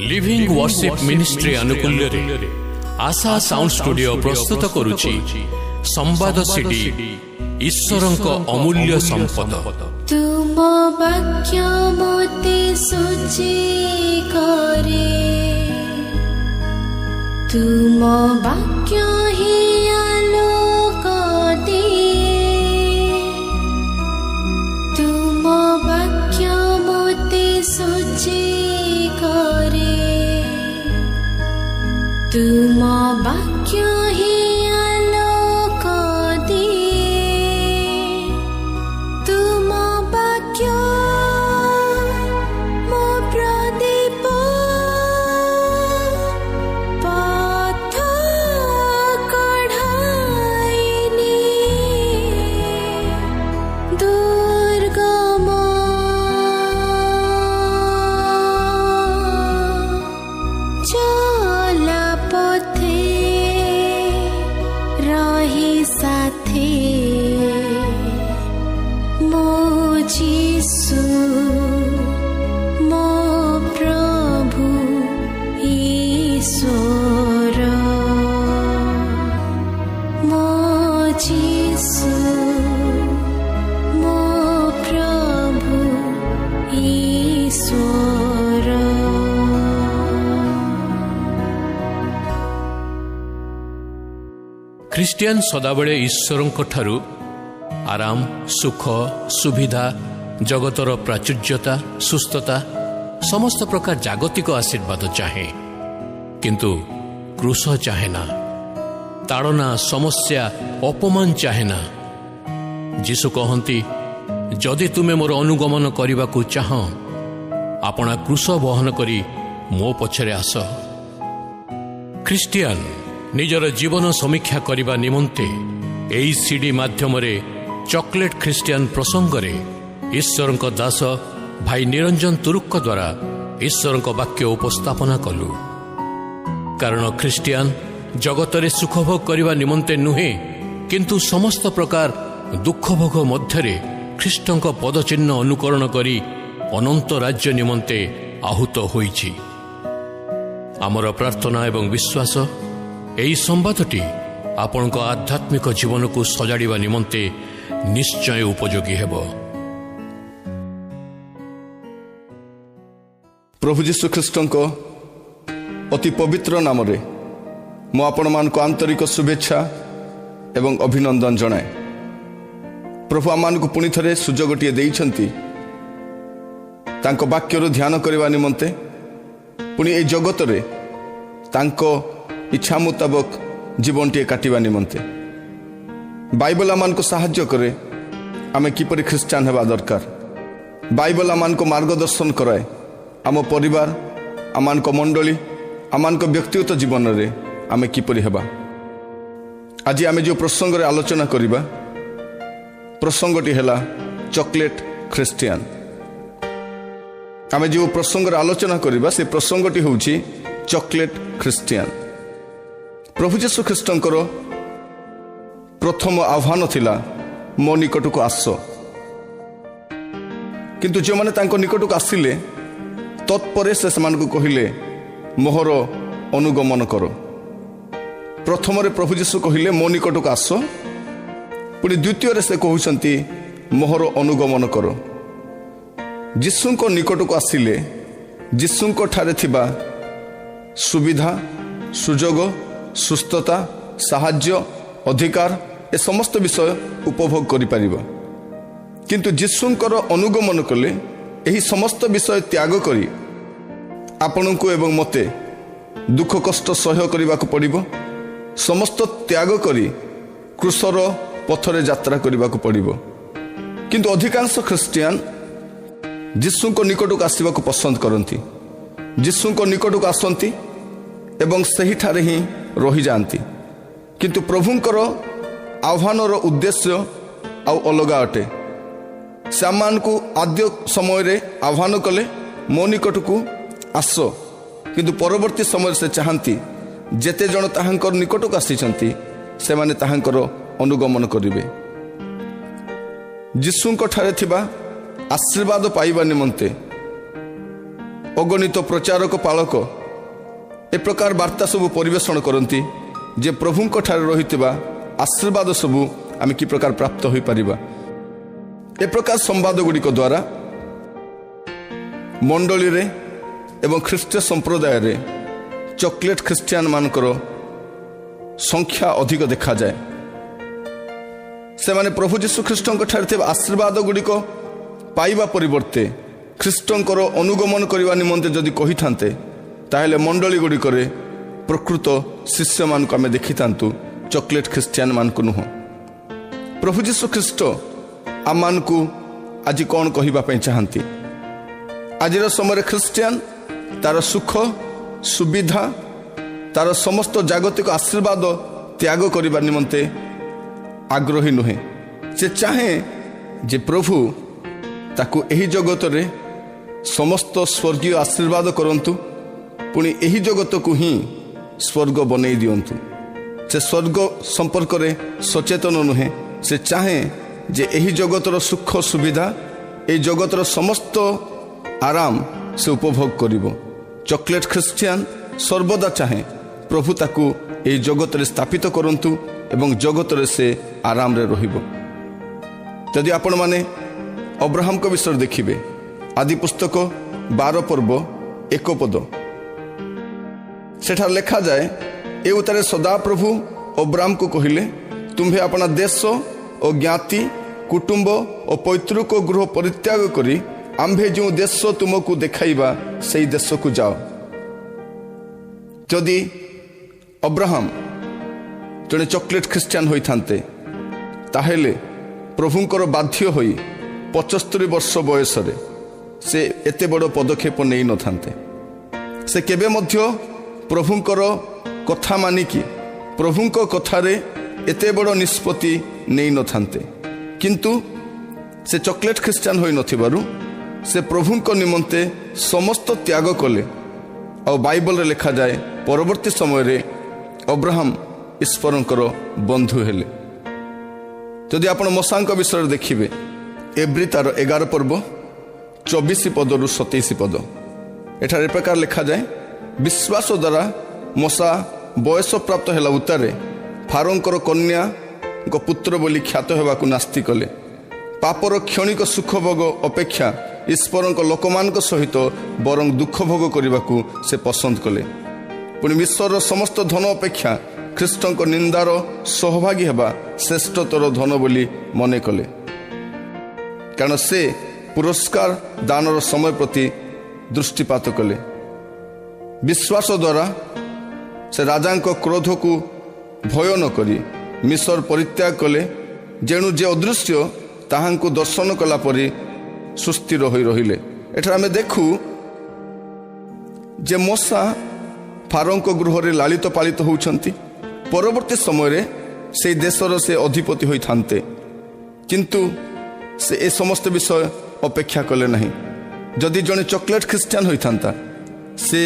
Living worship ministry अनुकूल्य आशा sound studio प्रस्तुत करुछि संवाद CD ईश्वरंक अमूल्य संपद। तुम वाक्य मोते सूची करे, तुम वाक्य ही आलोक दिए, तुम वाक्य मोते सूची करे, तुम वाक्य ही आलोक दिए, तुम वाक्य मो प्रदीप पथ कढ़ाइनी दुर्गम चला पथे रही साथे मो जीसु मो प्रभु ईश्वर, मो जीसु मो प्रभु ईश्वर। ख्रिस्टियान सदाबले ईश्वरंक ठारू आराम सुख सुविधा जगतर प्राचुर्यता सुस्थता समस्त प्रकार जागतिक आशीर्वाद चाहे, किंतु क्रूस चाहे ना, ताड़ना समस्या अपमान चाहे ना। जीसु कहती जदि तुमे मोर अनुगमन करने को चाह आपना क्रूस बहन करी मो पछरे आस। ख्रिस्टियान निजर जीवन समीक्षा करने निमंते एई सीडी माध्यम चॉकलेट ख्रिस्टियान प्रसंग रे ईश्वरंक दास भाई निरंजन तुरुक्क द्वारा ईश्वरंक वाक्य उपस्थापना कलु। कारण ख्रिस्टियान जगतरे सुखभोग करने निमंते नुहे, किंतु समस्त प्रकार दुखभोग मध्यरे ख्रिस्टंक पदचिन्ह अनुकरण करी अनंत राज्य निमंते आहूत होईछि। आमर प्रार्थना एवं विश्वास एई संवादटी आपणक आध्यात्मिक जीवन को सजाड़िबा निमंते निश्चय उपयोगी हेब। प्रभु जीशु ख्रीष्टंक अति पवित्र नाम रे मु आपण मानक आंतरिक शुभेच्छा एवं अभिनंदन जनाए। प्रभु आमानक पुणी थरे सुजोगटिए देइछंती तांको वाक्यर ध्यान करने निमंते, पुणी ए जगत रे तांको इच्छा मुताबक जीवन टे काटिबा निमंते। बाइबल आमान को साहाय्य करे आमे किपरि ख्रिस्टियान हेबा दरकार। बाइबल आमान को मार्गदर्शन कराए आम परिवार आमान को मंडली आमान को व्यक्तिगत जीवन रे आमे किपरि हेबा। आज आमे जो प्रसंग रे आलोचना करिबा प्रसंगटी हेला चॉकलेट ख्रिस्टियान। आमे जो प्रसंग रे आलोचना करिबा से प्रसंगटी होउची चॉकलेट ख्रिस्टियान। प्रभु जीशु ख्रीष्टंकर प्रथम आह्वान थिला मो निकट को आस, किंतु जो माने तांको निकट को आसिले तत्परे से समान को कहिले मोहर अनुगमन करो। प्रथम रे प्रभु जीशु कहिले मो निकट को आस, पुणी द्वितीय रे से कहउछंती मोहर अनुगमन करो। जीशुंको निकट को आसिले जीशुंको ठारे थिबा सुविधा सुजोग सुस्थता साहाय्य अधिकार ए समस्त विषय उपभोग करि परिबा, किंतु जीशुंकर अनुगमन कले एही समस्त विषय त्याग करी आपनकु एवं मते दुख कष्ट सह्य करने को पड़िबो। समस्त त्याग करी क्रूसर पथरे यात्रा करने को पड़िबो। किंतु अधिकांश ख्रिस्टियान जीशुंको निकट को आसवा को पसंद करती, जीशुंको निकट को आसती एवं सही ठारे ही रही जाती, किंतु प्रभुंकर आह्वानर उद्देश्य आउ अलगा अटे। से आमानकु आद्य समय रे आह्वान कले मो निकट को आस, किंतु परवर्ती समय से चाहती जेते जन ताहांकर निकट को आसीचंती से माने ताहांकर अनुगमन करिवे। जीशुंक ठारे थिबा आशीर्वाद पाइबा निमंते ଅଗଣିତ ପ୍ରଚାରକ ପାଳକ ଏ ପ୍ରକାର ବାର୍ତ୍ତା ସବୁ ପରିବେଷଣ କରନ୍ତି ଯେ ପ୍ରଭୁଙ୍କ ଠାରେ ରହିଥିବା ଆଶୀର୍ବାଦ ସବୁ ଆମେ କି ପ୍ରକାର ପ୍ରାପ୍ତ ହୋଇପାରିବା। ଏ ପ୍ରକାର ସମ୍ବାଦ ଗୁଡ଼ିକ ଦ୍ୱାରା ମଣ୍ଡଳୀରେ ଏବଂ ଖ୍ରୀଷ୍ଟ ସମ୍ପ୍ରଦାୟରେ ଚକୋଲେଟ୍ ଖ୍ରୀଷ୍ଟିଆନ ମାନଙ୍କର ସଂଖ୍ୟା ଅଧିକ ଦେଖାଯାଏ। ସେମାନେ ପ୍ରଭୁ ଯୀଶୁଖ୍ରୀଷ୍ଟଙ୍କ ଠାରେ ଥିବା ଆଶୀର୍ବାଦ ଗୁଡ଼ିକ ପାଇବା ପରିବର୍ତ୍ତେ ଖ୍ରୀଷ୍ଟଙ୍କର ଅନୁଗମନ କରିବା ନିମନ୍ତେ ଯଦି କହିଥାନ୍ତେ, ତାହେଲେ ମଣ୍ଡଳୀ ଗୁଡ଼ିକରେ ପ୍ରକୃତ ଶିଷ୍ୟମାନଙ୍କୁ ଆମେ ଦେଖିଥାନ୍ତୁ, ଚକୋଲେଟ୍ ଖ୍ରୀଷ୍ଟିଆନ ମାନଙ୍କୁ ନୁହଁ। ପ୍ରଭୁ ଯୀଶୁଖ୍ରୀଷ୍ଟ ଆମମାନଙ୍କୁ ଆଜି କ'ଣ କହିବା ପାଇଁ ଚାହାନ୍ତି? ଆଜିର ସମୟରେ ଖ୍ରୀଷ୍ଟିଆନ ତାର ସୁଖ ସୁବିଧା, ତାର ସମସ୍ତ ଜାଗତିକ ଆଶୀର୍ବାଦ ତ୍ୟାଗ କରିବା ନିମନ୍ତେ ଆଗ୍ରହୀ ନୁହେଁ। ସେ ଚାହେଁ ଯେ ପ୍ରଭୁ ତାକୁ ଏହି ଜଗତରେ ସମସ୍ତ ସ୍ୱର୍ଗୀୟ ଆଶୀର୍ବାଦ କରନ୍ତୁ, ପୁଣି ଏହି ଜଗତକୁ ହିଁ ସ୍ୱର୍ଗ ବନେଇ ଦିଅନ୍ତୁ। ସେ ସ୍ୱର୍ଗ ସମ୍ପର୍କରେ ସଚେତନ ନୁହେଁ। ସେ ଚାହେଁ ଯେ ଏହି ଜଗତର ସୁଖ ସୁବିଧା, ଏହି ଜଗତର ସମସ୍ତ ଆରାମ ସେ ଉପଭୋଗ କରିବ। ଚକୋଲେଟ୍ ଖ୍ରୀଷ୍ଟିଆନ ସର୍ବଦା ଚାହେଁ ପ୍ରଭୁ ତାକୁ ଏହି ଜଗତରେ ସ୍ଥାପିତ କରନ୍ତୁ ଏବଂ ଜଗତରେ ସେ ଆରାମରେ ରହିବ। ଯଦି ଆପଣମାନେ ଅବ୍ରାହମଙ୍କ ବିଷୟରେ ଦେଖିବେ, ଆଦି ପୁସ୍ତକ 12 ପର୍ବ 1 ପଦ, ସେଠାରେ ଲେଖାଯାଏ, ଏ ଉତ୍ତାରେ ସଦାପ୍ରଭୁ ଅବ୍ରାହମକୁ କହିଲେ, ତୁମ୍ଭେ ଆପଣା ଦେଶ ଓ ଜ୍ଞାତି କୁଟୁମ୍ବ ଓ ପୈତୃକ ଗୃହ ପରିତ୍ୟାଗ କରି ଆମ୍ଭେ ଯେଉଁ ଦେଶ ତୁମକୁ ଦେଖାଇବା ସେହି ଦେଶକୁ ଯାଅ। ଯଦି ଅବ୍ରାହମ ଜଣେ ଚକୋଲେଟ୍ ଖ୍ରୀଷ୍ଟିଆନ ହୋଇଥାନ୍ତେ, ତାହେଲେ ପ୍ରଭୁଙ୍କର ବାଧ୍ୟ ହୋଇ 75 ବର୍ଷ ବୟସରେ ସେ ଏତେ ବଡ଼ ପଦକ୍ଷେପ ନେଇନଥାନ୍ତେ। ସେ କେବେ ମଧ୍ୟ ପ୍ରଭୁଙ୍କର କଥା ମାନିକି ପ୍ରଭୁଙ୍କ କଥାରେ ଏତେ ବଡ଼ ନିଷ୍ପତ୍ତି ନେଇନଥାନ୍ତେ। କିନ୍ତୁ ସେ ଚକୋଲେଟ୍ ଖ୍ରୀଷ୍ଟିଆନ ହୋଇନଥିବାରୁ ସେ ପ୍ରଭୁଙ୍କ ନିମନ୍ତେ ସମସ୍ତ ତ୍ୟାଗ କଲେ। ଆଉ ବାଇବଲରେ ଲେଖାଯାଏ, ପରବର୍ତ୍ତୀ ସମୟରେ ଅବ୍ରାହମ ଈଶ୍ୱରଙ୍କର ବନ୍ଧୁ ହେଲେ। ଯଦି ଆପଣ ମୋଶାଙ୍କ ବିଷୟରେ ଦେଖିବେ, ଏବ୍ରୀ ତାର 11 ପର୍ବ 24 ପଦରୁ 27 ପଦ, ଏଠାରେ ପ୍ରକାର ଲେଖାଯାଏ, ବିଶ୍ୱାସ ଦ୍ୱାରା ମୋଶା ବୟସ ପ୍ରାପ୍ତ ହେଲା ଉତ୍ତାରେ ଫାରୋଙ୍କର କନ୍ୟାଙ୍କ ପୁତ୍ର ବୋଲି ଖ୍ୟାତ ହେବାକୁ ନାସ୍ତି କଲେ। ପାପର କ୍ଷଣିକ ସୁଖ ଭୋଗ ଅପେକ୍ଷା ଈଶ୍ୱରଙ୍କ ଲୋକମାନଙ୍କ ସହିତ ବରଂ ଦୁଃଖ ଭୋଗ କରିବାକୁ ସେ ପସନ୍ଦ କଲେ। ପୁଣି ବିଶ୍ୱର ସମସ୍ତ ଧନ ଅପେକ୍ଷା ଖ୍ରୀଷ୍ଟଙ୍କ ନିନ୍ଦାର ସହଭାଗୀ ହେବା ଶ୍ରେଷ୍ଠତର ଧନ ବୋଲି ମନେ କଲେ, କାରଣ ସେ ପୁରସ୍କାର ଦାନର ସମୟ ପ୍ରତି ଦୃଷ୍ଟିପାତ କଲେ। ବିଶ୍ୱାସ ଦ୍ୱାରା ସେ ରାଜାଙ୍କ କ୍ରୋଧକୁ ଭୟ ନ କରି ମିଶର ପରିତ୍ୟାଗ କଲେ, ଯେଣୁ ଯେ ଅଦୃଶ୍ୟ ତାହାଙ୍କୁ ଦର୍ଶନ କଲା ପରି ସୁସ୍ଥିର ହୋଇ ରହିଲେ। ଏଠାରେ ଆମେ ଦେଖୁ ଯେ ମୋଶା ଫାରୋଙ୍କ ଗୃହରେ ଲାଳିତ ପାଳିତ ହେଉଛନ୍ତି। ପରବର୍ତ୍ତୀ ସମୟରେ ସେହି ଦେଶର ସେ ଅଧିପତି ହୋଇଥାନ୍ତେ, କିନ୍ତୁ ସେ ଏ ସମସ୍ତ ବିଷୟ ଅପେକ୍ଷା କଲେ ନାହିଁ। ଯଦି ଜଣେ ଚକୋଲେଟ୍ ଖ୍ରୀଷ୍ଟିଆନ ହୋଇଥାନ୍ତା, ସେ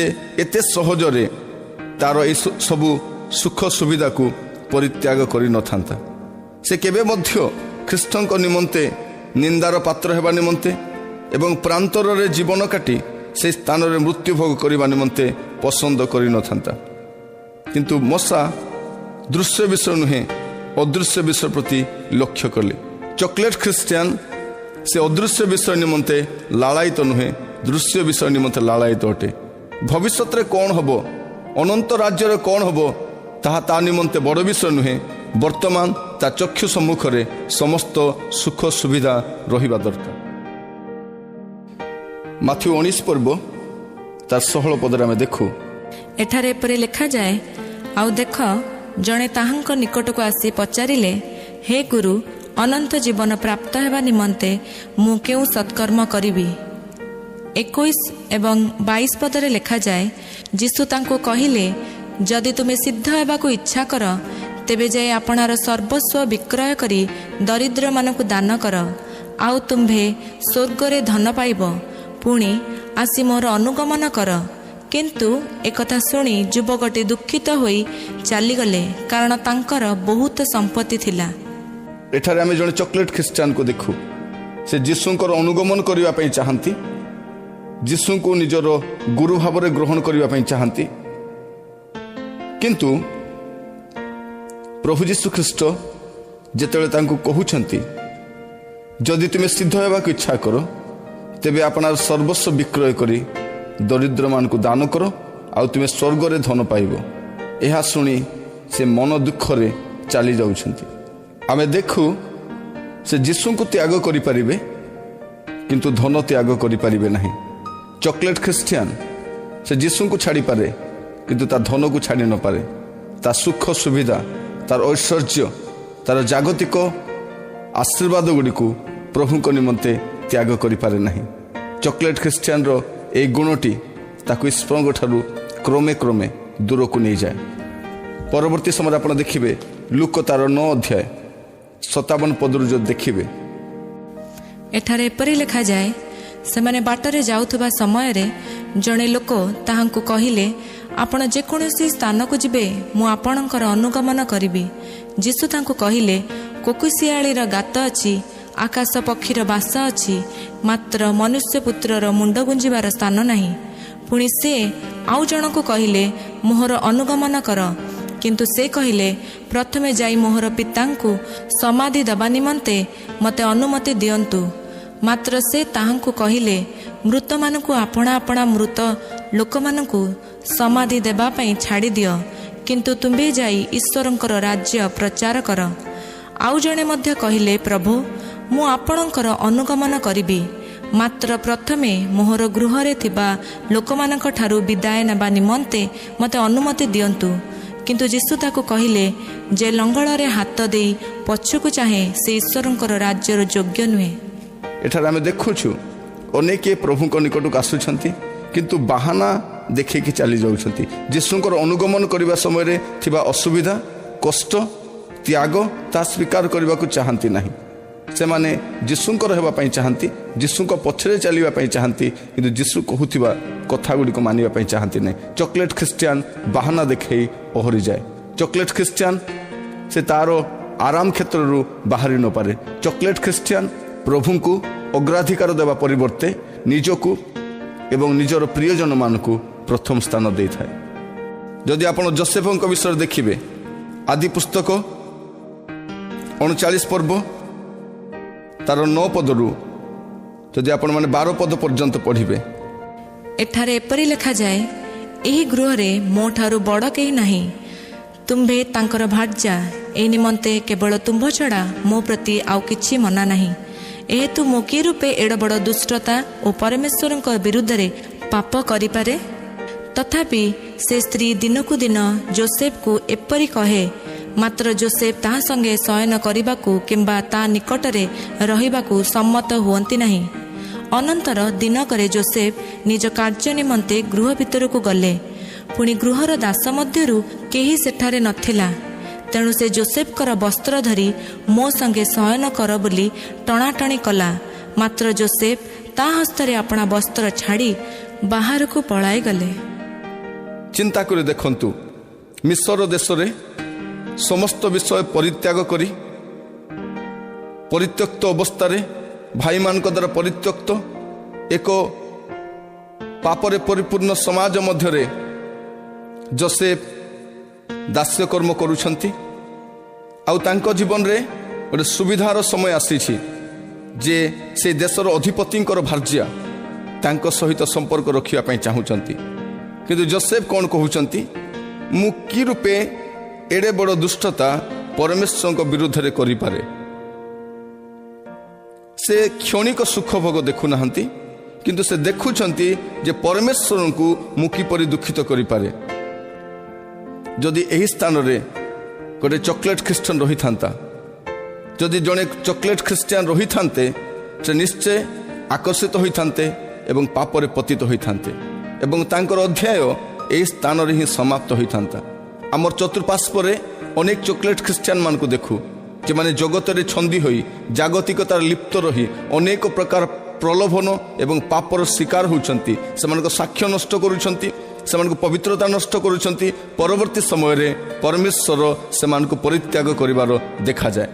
ଏତେ ସହଜରେ ତାର ଏ ସବୁ ସୁଖ ସୁବିଧାକୁ ପରିତ୍ୟାଗ କରିନଥାନ୍ତା। ସେ କେବେ ମଧ୍ୟ ଖ୍ରୀଷ୍ଟଙ୍କ ନିମନ୍ତେ ନିନ୍ଦାର ପାତ୍ର ହେବା ନିମନ୍ତେ ଏବଂ ପ୍ରାନ୍ତରରେ ଜୀବନ କାଟି ସେହି ସ୍ଥାନରେ ମୃତ୍ୟୁ ଭୋଗ କରିବା ନିମନ୍ତେ ପସନ୍ଦ କରିନଥାନ୍ତା। କିନ୍ତୁ ମୋଶା ଦୃଶ୍ୟ ବିଷୟ ନୁହେଁ, ଅଦୃଶ୍ୟ ବିଷୟ ପ୍ରତି ଲକ୍ଷ୍ୟ କଲେ। ଚକୋଲେଟ୍ ଖ୍ରୀଷ୍ଟିଆନ ସେ ଅଦୃଶ୍ୟ ବିଷୟ ନିମନ୍ତେ ଲାଳାୟିତ ନୁହେଁ, ଦୃଶ୍ୟ ବିଷୟ ନିମନ୍ତେ ଲାଳାୟିତ ଅଟେ। ଭବିଷ୍ୟତରେ କ'ଣ ହେବ, ଅନନ୍ତ ରାଜ୍ୟରେ କ'ଣ ହେବ, ତାହା ତା ନିମନ୍ତେ ବଡ଼ ବିଷୟ ନୁହେଁ। ବର୍ତ୍ତମାନ ତା ଚକ୍ଷୁ ସମ୍ମୁଖରେ ସମସ୍ତ ସୁଖ ସୁବିଧା ରହିବା ଦରକାର। ମାଥ୍ୟୁ 19 ପର୍ବ ତାର 16 ପଦରେ ଆମେ ଦେଖୁ, ଏଠାରେ ଏପରି ଲେଖାଯାଏ, ଆଉ ଦେଖ, ଜଣେ ତାହାଙ୍କ ନିକଟକୁ ଆସି ପଚାରିଲେ, ହେ ଗୁରୁ, ଅନନ୍ତ ଜୀବନ ପ୍ରାପ୍ତ ହେବା ନିମନ୍ତେ ମୁଁ କେଉଁ ସତ୍କର୍ମ କରିବି? 21 ଏବଂ 22 ପଦରେ ଲେଖାଯାଏ, ଯୀଶୁ ତାଙ୍କୁ କହିଲେ, ଯଦି ତୁମେ ସିଦ୍ଧ ହେବାକୁ ଇଚ୍ଛା କର, ତେବେ ଯାଇ ଆପଣାର ସର୍ବସ୍ୱ ବିକ୍ରୟ କରି ଦରିଦ୍ରମାନଙ୍କୁ ଦାନ କର, ଆଉ ତୁମ୍ଭେ ସ୍ୱର୍ଗରେ ଧନ ପାଇବ। ପୁଣି ଆସି ମୋର ଅନୁଗମନ କର। କିନ୍ତୁ ଏକଥା ଶୁଣି ଯୁବକଟି ଦୁଃଖିତ ହୋଇ ଚାଲିଗଲେ, କାରଣ ତାଙ୍କର ବହୁତ ସମ୍ପତ୍ତି ଥିଲା। ଏଠାରେ ଆମେ ଜଣେ ଚକୋଲେଟ୍ ଖ୍ରୀଷ୍ଟିଆନକୁ ଦେଖୁ। ସେ ଯୀଶୁଙ୍କର ଅନୁଗମନ କରିବା ପାଇଁ ଚାହାନ୍ତି, ଯୀଶୁଙ୍କୁ ନିଜର ଗୁରୁ ଭାବରେ ଗ୍ରହଣ କରିବା ପାଇଁ ଚାହାନ୍ତି। କିନ୍ତୁ ପ୍ରଭୁ ଯୀଶୁ ଖ୍ରୀଷ୍ଟ ଯେତେବେଳେ ତାଙ୍କୁ କହୁଛନ୍ତି, ଯଦି ତୁମେ ସିଦ୍ଧ ହେବାକୁ ଇଚ୍ଛା କର, ତେବେ ଆପଣାର ସର୍ବସ୍ୱ ବିକ୍ରୟ କରି ଦରିଦ୍ରମାନଙ୍କୁ ଦାନ କର, ଆଉ ତୁମେ ସ୍ୱର୍ଗରେ ଧନ ପାଇବ। ଏହା ଶୁଣି ସେ ମନ ଦୁଃଖରେ ଚାଲି ଯାଉଛନ୍ତି। ଆମେ ଦେଖୁ ସେ ଯୀଶୁଙ୍କୁ ତ୍ୟାଗ କରିପାରିବେ, କିନ୍ତୁ ଧନ ତ୍ୟାଗ କରିପାରିବେ ନାହିଁ। ଚକୋଲେଟ୍ ଖ୍ରୀଷ୍ଟିଆନ ସେ ଯୀଶୁଙ୍କୁ ଛାଡ଼ିପାରେ, କିନ୍ତୁ ତା ଧନକୁ ଛାଡ଼ି ନପାରେ। ତା ସୁଖ ସୁବିଧା, ତାର ଐଶ୍ୱର୍ଯ୍ୟ, ତାର ଜାଗତିକ ଆଶୀର୍ବାଦ ଗୁଡ଼ିକୁ ପ୍ରଭୁଙ୍କ ନିମନ୍ତେ ତ୍ୟାଗ କରିପାରେ ନାହିଁ। ଚକୋଲେଟ୍ ଖ୍ରୀଷ୍ଟିଆନର ଏହି ଗୁଣଟି ତାକୁ ଈଶ୍ୱରଙ୍କ ଠାରୁ କ୍ରମେ କ୍ରମେ ଦୂରକୁ ନେଇଯାଏ। ପରବର୍ତ୍ତୀ ସମୟରେ ଆପଣ ଦେଖିବେ ଲୁକ ତାର 9 ଅଧ୍ୟାୟ 57 ପଦରୁ ଯଦି ଦେଖିବେ, ଏଠାରେ ଏପରି ଲେଖାଯାଏ, ସେମାନେ ବାଟରେ ଯାଉଥିବା ସମୟରେ ଜଣେ ଲୋକ ତାହାଙ୍କୁ କହିଲେ, ଆପଣ ଯେକୌଣସି ସ୍ଥାନକୁ ଯିବେ ମୁଁ ଆପଣଙ୍କର ଅନୁଗମନ କରିବି। ଯୀଶୁ ତାଙ୍କୁ କହିଲେ, କୋକୁଶିଆଳିର ଗାତ ଅଛି, ଆକାଶ ପକ୍ଷୀର ବାସ ଅଛି, ମାତ୍ର ମନୁଷ୍ୟ ପୁତ୍ରର ମୁଣ୍ଡ ଗୁଞ୍ଜିବାର ସ୍ଥାନ ନାହିଁ। ପୁଣି ସେ ଆଉ ଜଣକୁ କହିଲେ, ମୋହର ଅନୁଗମନ କର। କିନ୍ତୁ ସେ କହିଲେ, ପ୍ରଥମେ ଯାଇ ମୋହର ପିତାଙ୍କୁ ସମାଧି ଦେବା ନିମନ୍ତେ ମୋତେ ଅନୁମତି ଦିଅନ୍ତୁ। ମାତ୍ର ସେ ତାହାଙ୍କୁ କହିଲେ, ମୃତମାନଙ୍କୁ ଆପଣା ଆପଣା ମୃତ ଲୋକମାନଙ୍କୁ ସମାଧି ଦେବା ପାଇଁ ଛାଡ଼ିଦିଅ, କିନ୍ତୁ ତୁମ୍ଭେ ଯାଇ ଈଶ୍ୱରଙ୍କର ରାଜ୍ୟ ପ୍ରଚାର କର। ଆଉ ଜଣେ ମଧ୍ୟ କହିଲେ, ପ୍ରଭୁ, ମୁଁ ଆପଣଙ୍କର ଅନୁଗମନ କରିବି, ମାତ୍ର ପ୍ରଥମେ ମୋହର ଗୃହରେ ଥିବା ଲୋକମାନଙ୍କ ଠାରୁ ବିଦାୟ ନେବା ନିମନ୍ତେ ମୋତେ ଅନୁମତି ଦିଅନ୍ତୁ। କିନ୍ତୁ ଯୀଶୁ ତାକୁ କହିଲେ, ଯେ ଲଙ୍ଗଳରେ ହାତ ଦେଇ ପଛକୁ ଚାହେଁ ସେ ଈଶ୍ୱରଙ୍କର ରାଜ୍ୟର ଯୋଗ୍ୟ ନୁହେଁ। ଏଠାରେ ଆମେ ଦେଖୁଛୁ ଅନେକ ପ୍ରଭୁଙ୍କ ନିକଟକୁ ଆସୁଛନ୍ତି, କିନ୍ତୁ ବାହାନା ଦେଖେଇକି ଚାଲି ଯାଉଛନ୍ତି। ଯୀଶୁଙ୍କର ଅନୁଗମନ କରିବା ସମୟରେ ଥିବା ଅସୁବିଧା, କଷ୍ଟ, ତ୍ୟାଗ ତାହା ସ୍ୱୀକାର କରିବାକୁ ଚାହାନ୍ତି ନାହିଁ। ସେମାନେ ଯୀଶୁଙ୍କର ହେବା ପାଇଁ ଚାହାନ୍ତି, ଯୀଶୁଙ୍କ ପଛରେ ଚାଲିବା ପାଇଁ ଚାହାନ୍ତି, କିନ୍ତୁ ଯୀଶୁ କହୁଥିବା କଥା ଗୁଡ଼ିକୁ ମାନିବା ପାଇଁ ଚାହାନ୍ତି ନାହିଁ। ଚକୋଲେଟ୍ ଖ୍ରୀଷ୍ଟିଆନ ବାହାନା ଦେଖାଇ ପହରିଯାଏ। ଚକୋଲେଟ୍ ଖ୍ରୀଷ୍ଟିଆନ ସେ ତାର ଆରାମ କ୍ଷେତ୍ରରୁ ବାହାରି ନପାରେ। ଚକୋଲେଟ୍ ଖ୍ରୀଷ୍ଟିଆନ ପ୍ରଭୁଙ୍କୁ ଅଗ୍ରାଧିକାର ଦେବା ପରିବର୍ତ୍ତେ ନିଜକୁ ଏବଂ ନିଜର ପ୍ରିୟଜନମାନଙ୍କୁ ପ୍ରଥମ ସ୍ଥାନ ଦେଇଥାଏ। ଯଦି ଆପଣ ଯୋସେଫଙ୍କ ବିଷୟରେ ଦେଖିବେ, ଆଦି ପୁସ୍ତକ 39 ପର୍ବ ତାର 9 ପଦରୁ ଯଦି ଆପଣମାନେ 12 ପଦ ପର୍ଯ୍ୟନ୍ତ ପଢ଼ିବେ, ଏଠାରେ ଏପରି ଲେଖାଯାଏ, ଏହି ଗୃହରେ ମୋ ଠାରୁ ବଡ଼ କେହି ନାହିଁ। ତୁମ୍ଭେ ତାଙ୍କର ଭାର୍ଯ୍ୟା, ଏହି ନିମନ୍ତେ କେବଳ ତୁମ୍ଭ ଛଡ଼ା ମୋ ପ୍ରତି ଆଉ କିଛି ମନା ନାହିଁ। ଏହେତୁ ମୁଁ କି ରୂପେ ଏଡ଼ ବଡ଼ ଦୁଷ୍ଟତା ଓ ପରମେଶ୍ୱରଙ୍କ ବିରୁଦ୍ଧରେ ପାପ କରିପାରେ? ତଥାପି ସେ ସ୍ତ୍ରୀ ଦିନକୁ ଦିନ ଯୋସେଫକୁ ଏପରି କହେ, ମାତ୍ର ଯୋସେଫ ତାହା ସଙ୍ଗେ ଶୟନ କରିବାକୁ କିମ୍ବା ତା ନିକଟରେ ରହିବାକୁ ସମ୍ମତ ହୁଅନ୍ତି ନାହିଁ। ଅନନ୍ତର ଦିନକରେ ଯୋସେଫ ନିଜ କାର୍ଯ୍ୟ ନିମନ୍ତେ ଗୃହ ଭିତରକୁ ଗଲେ। ପୁଣି ଗୃହର ଦାସ ମଧ୍ୟରୁ କେହି ସେଠାରେ ନଥିଲା। ତେଣୁ ସେ ଯୋସେଫଙ୍କର ବସ୍ତ୍ର ଧରି ମୋ ସଙ୍ଗେ ଶୟନ କର ବୋଲି ଟଣାଟଣି କଲା। ମାତ୍ର ଯୋସେଫ ତା ହସ୍ତରେ ଆପଣା ବସ୍ତ୍ର ଛାଡ଼ି ବାହାରକୁ ପଳାଇ ଗଲେ। ଚିନ୍ତା କରି ଦେଖନ୍ତୁ, ମିଶ୍ର ଦେଶରେ ସମସ୍ତ ବିଷୟ ପରିତ୍ୟାଗ କରି ପରିତ୍ୟକ୍ତ ଅବସ୍ଥାରେ, ଭାଇମାନଙ୍କ ଦ୍ୱାରା ପରିତ୍ୟକ୍ତ ଏକ ପାପରେ ପରିପୂର୍ଣ୍ଣ ସମାଜ ମଧ୍ୟରେ ଯୋସେଫ ଦାସ୍ୟକର୍ମ କରୁଛନ୍ତି। ଆଉ ତାଙ୍କ ଜୀବନରେ ଗୋଟେ ସୁବିଧାର ସମୟ ଆସିଛି ଯେ ସେ ଦେଶର ଅଧିପତିଙ୍କର ଭାର୍ଯ୍ୟା ତାଙ୍କ ସହିତ ସମ୍ପର୍କ ରଖିବା ପାଇଁ ଚାହୁଁଛନ୍ତି। କିନ୍ତୁ ଯୋସେଫ କ'ଣ କହୁଛନ୍ତି, ମୁଁ କି ରୂପେ ଏଡ଼େ ବଡ଼ ଦୁଷ୍ଟତା ପରମେଶ୍ୱରଙ୍କ ବିରୁଦ୍ଧରେ କରିପାରେ? ସେ କ୍ଷଣିକ ସୁଖ ଭୋଗ ଦେଖୁନାହାନ୍ତି, କିନ୍ତୁ ସେ ଦେଖୁଛନ୍ତି ଯେ ପରମେଶ୍ୱରଙ୍କୁ ମୁଁ କିପରି ଦୁଃଖିତ କରିପାରେ। ଯଦି ଏହି ସ୍ଥାନରେ ଗୋଟେ ଚକୋଲେଟ୍ ଖ୍ରୀଷ୍ଟିଆନ ରହିଥାନ୍ତା, ଯଦି ଜଣେ ଚକୋଲେଟ୍ ଖ୍ରୀଷ୍ଟିଆନ ରହିଥାନ୍ତେ, ସେ ନିଶ୍ଚୟ ଆକର୍ଷିତ ହୋଇଥାନ୍ତେ ଏବଂ ପାପରେ ପତିତ ହୋଇଥାନ୍ତେ ଏବଂ ତାଙ୍କର ଅଧ୍ୟାୟ ଏହି ସ୍ଥାନରେ ହିଁ ସମାପ୍ତ ହୋଇଥାନ୍ତା। ଆମର ଚତୁଃପାର୍ଶ୍ୱରେ ଅନେକ ଚକୋଲେଟ୍ ଖ୍ରୀଷ୍ଟିଆନ ମାନଙ୍କୁ ଦେଖୁ, ଯେଉଁମାନେ ଜଗତରେ ଛନ୍ଦି ହୋଇ ଜାଗତିକତାରେ ଲିପ୍ତ ରହି ଅନେକ ପ୍ରକାର ପ୍ରଲୋଭନ ଏବଂ ପାପର ଶିକାର ହେଉଛନ୍ତି। ସେମାନଙ୍କ ସାକ୍ଷ୍ୟ ନଷ୍ଟ କରୁଛନ୍ତି, ସେମାନଙ୍କୁ ପବିତ୍ରତା ନଷ୍ଟ କରୁଛନ୍ତି। ପରବର୍ତ୍ତୀ ସମୟରେ ପରମେଶ୍ୱର ସେମାନଙ୍କୁ ପରିତ୍ୟାଗ କରିବାର ଦେଖାଯାଏ।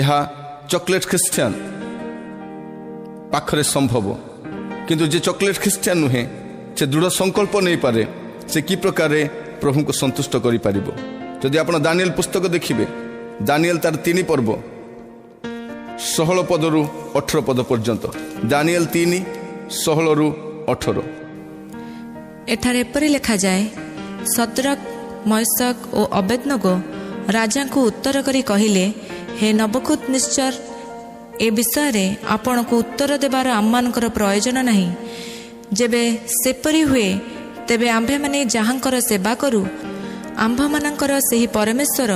ଏହା ଚକୋଲେଟ୍ ଖ୍ରୀଷ୍ଟିଆନ ପାଖରେ ସମ୍ଭବ, କିନ୍ତୁ ଯେ ଚକୋଲେଟ୍ ଖ୍ରୀଷ୍ଟିଆନ ନୁହେଁ, ସେ ଦୃଢ଼ ସଂକଳ୍ପ ନେଇପାରେ ସେ କି ପ୍ରକାରେ ପ୍ରଭୁଙ୍କୁ ସନ୍ତୁଷ୍ଟ କରିପାରିବ। ଯଦି ଆପଣ ଦାନିଏଲ ପୁସ୍ତକ ଦେଖିବେ, ଦାନିଏଲ ତାର 3 ପର୍ବ 16 ପଦରୁ 18 ପଦ ପର୍ଯ୍ୟନ୍ତ। ଦାନିଏଲ 3 16ରୁ 18। ଏଠାରେ ଏପରି ଲେଖାଯାଏ, ସଦ୍ରକ୍, ମୈଶକ୍ ଓ ଅବେଦନଗୋ ରାଜାଙ୍କୁ ଉତ୍ତର କରି କହିଲେ, ହେ ନବୁକଦ୍ନେଚ୍ଛର, ଏ ବିଷୟରେ ଆପଣଙ୍କୁ ଉତ୍ତର ଦେବାର ଆମମାନଙ୍କର ପ୍ରୟୋଜନ ନାହିଁ। ଯେବେ ସେପରି ହୁଏ, ତେବେ ଆମ୍ଭେମାନେ ଯାହାଙ୍କର ସେବା କରୁ, ଆମ୍ଭମାନଙ୍କର ସେହି ପରମେଶ୍ୱର